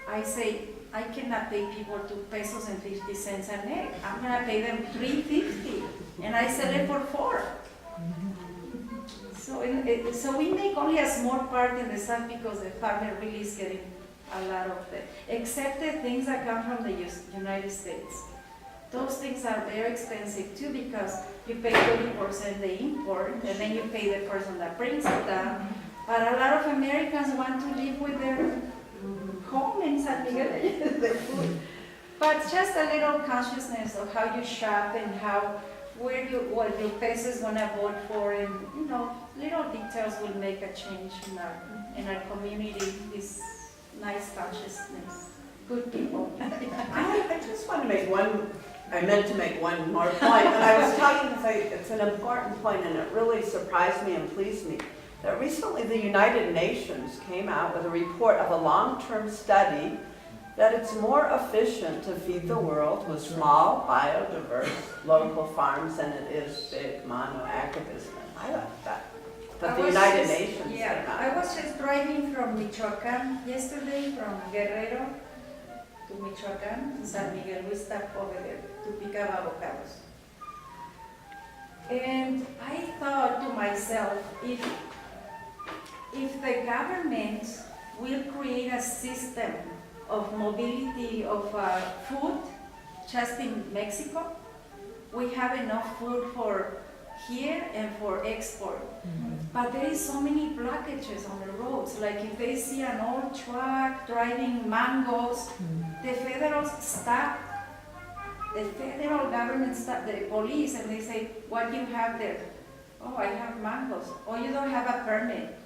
I say, I cannot pay people 2 pesos and 50 cents an egg. I'm gonna pay them $3.50, and I sell it for $4. So we make only a small part in the South because the farmer really is getting a lot of it, except the things that come from the United States. Those things are very expensive too because you pay 30% the import, and then you pay the person that brings it down. But a lot of Americans want to live with their home in San Miguel, the food. But just a little consciousness of how you shop and what your peso is gonna vote for, and little details will make a change in our community. This nice consciousness, good people. I just want to make I meant to make one more point. When I was talking, it's an important point, and it really surprised me and pleased me, that recently the United Nations came out with a report of a long-term study that it's more efficient to feed the world with small, biodiverse, local farms than it is big mono-agribusiness. I like that. But the United Nations came out. I was just driving from Michoacán yesterday, from Guerrero to Michoacán, San Miguel. We stopped over there to pick up avocados. And I thought to myself, if the government will create a system of mobility of food just in Mexico, we have enough food for here and for export. But there is so many blockages on the roads. Like if they see an old truck driving mangoes, the federals stop. The federal government stop the police, and they say, "What do you have there?" "Oh, I have mangoes." "Oh, you don't have a permit."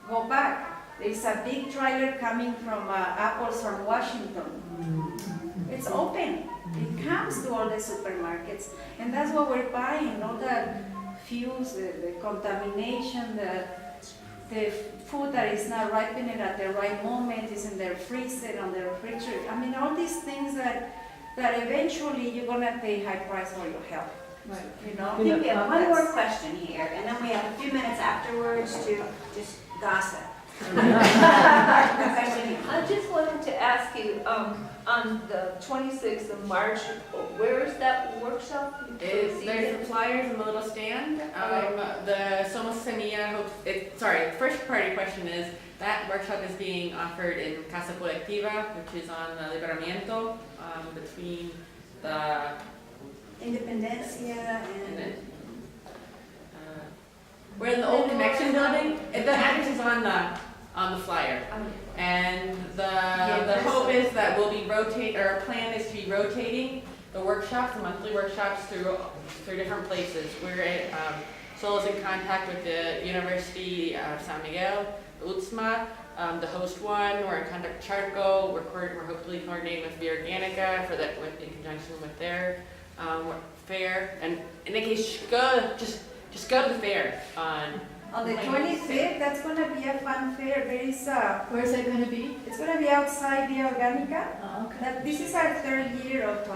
Go back. There's a big trailer coming from apples from Washington. It's open. It comes to all the supermarkets, and that's what we're buying. All the fuels, the contamination, the food that is not ripening at the right moment is in their freezer, on their refrigerator. I mean, all these things that eventually you're gonna pay high price for your health. Right. I think we have one more question here, and then we have a few minutes afterwards to just gossip. I just wanted to ask you, on the 26th of March, where is that workshop? There's the flyers in the little stand. The Somos Semilla, first part of your question is, that workshop is being offered in Casa Colectiva, which is on Libramiento, between the Independencia and we're in the old Connection building. The address is on the flyer. And the hope is that we'll be our plan is to be rotating the workshops, the monthly workshops through different places. We're at Solo's in contact with the University of San Miguel, UTSMA, to host one. We're in contact with Charco. We're hopefully coordinating with Organica in conjunction with their fair. And in any case, just go to the fair on the 25th. That's going to be a fun fair. There is where's that going to be? It's going to be outside the Organica. Oh, okay. This is our 3rd year of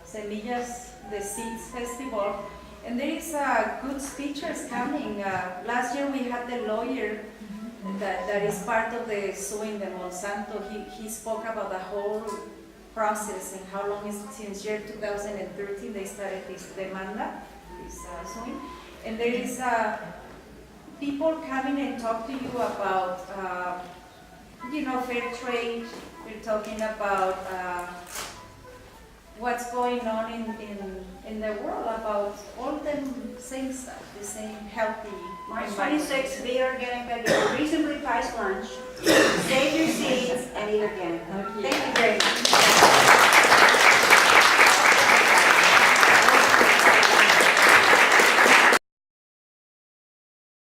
Semillas, the Seeds Festival, and there is good speakers coming. Last year we had the lawyer that is part of the suing the Monsanto. He spoke about the whole process and how long since year 2013 they started this demanda, this suing. And there is people coming and talk to you about, fair trade. We're talking about what's going on in the world, about all the same stuff, the same healthy. March 26th, Via Organica, get a reasonably priced lunch, save your seat,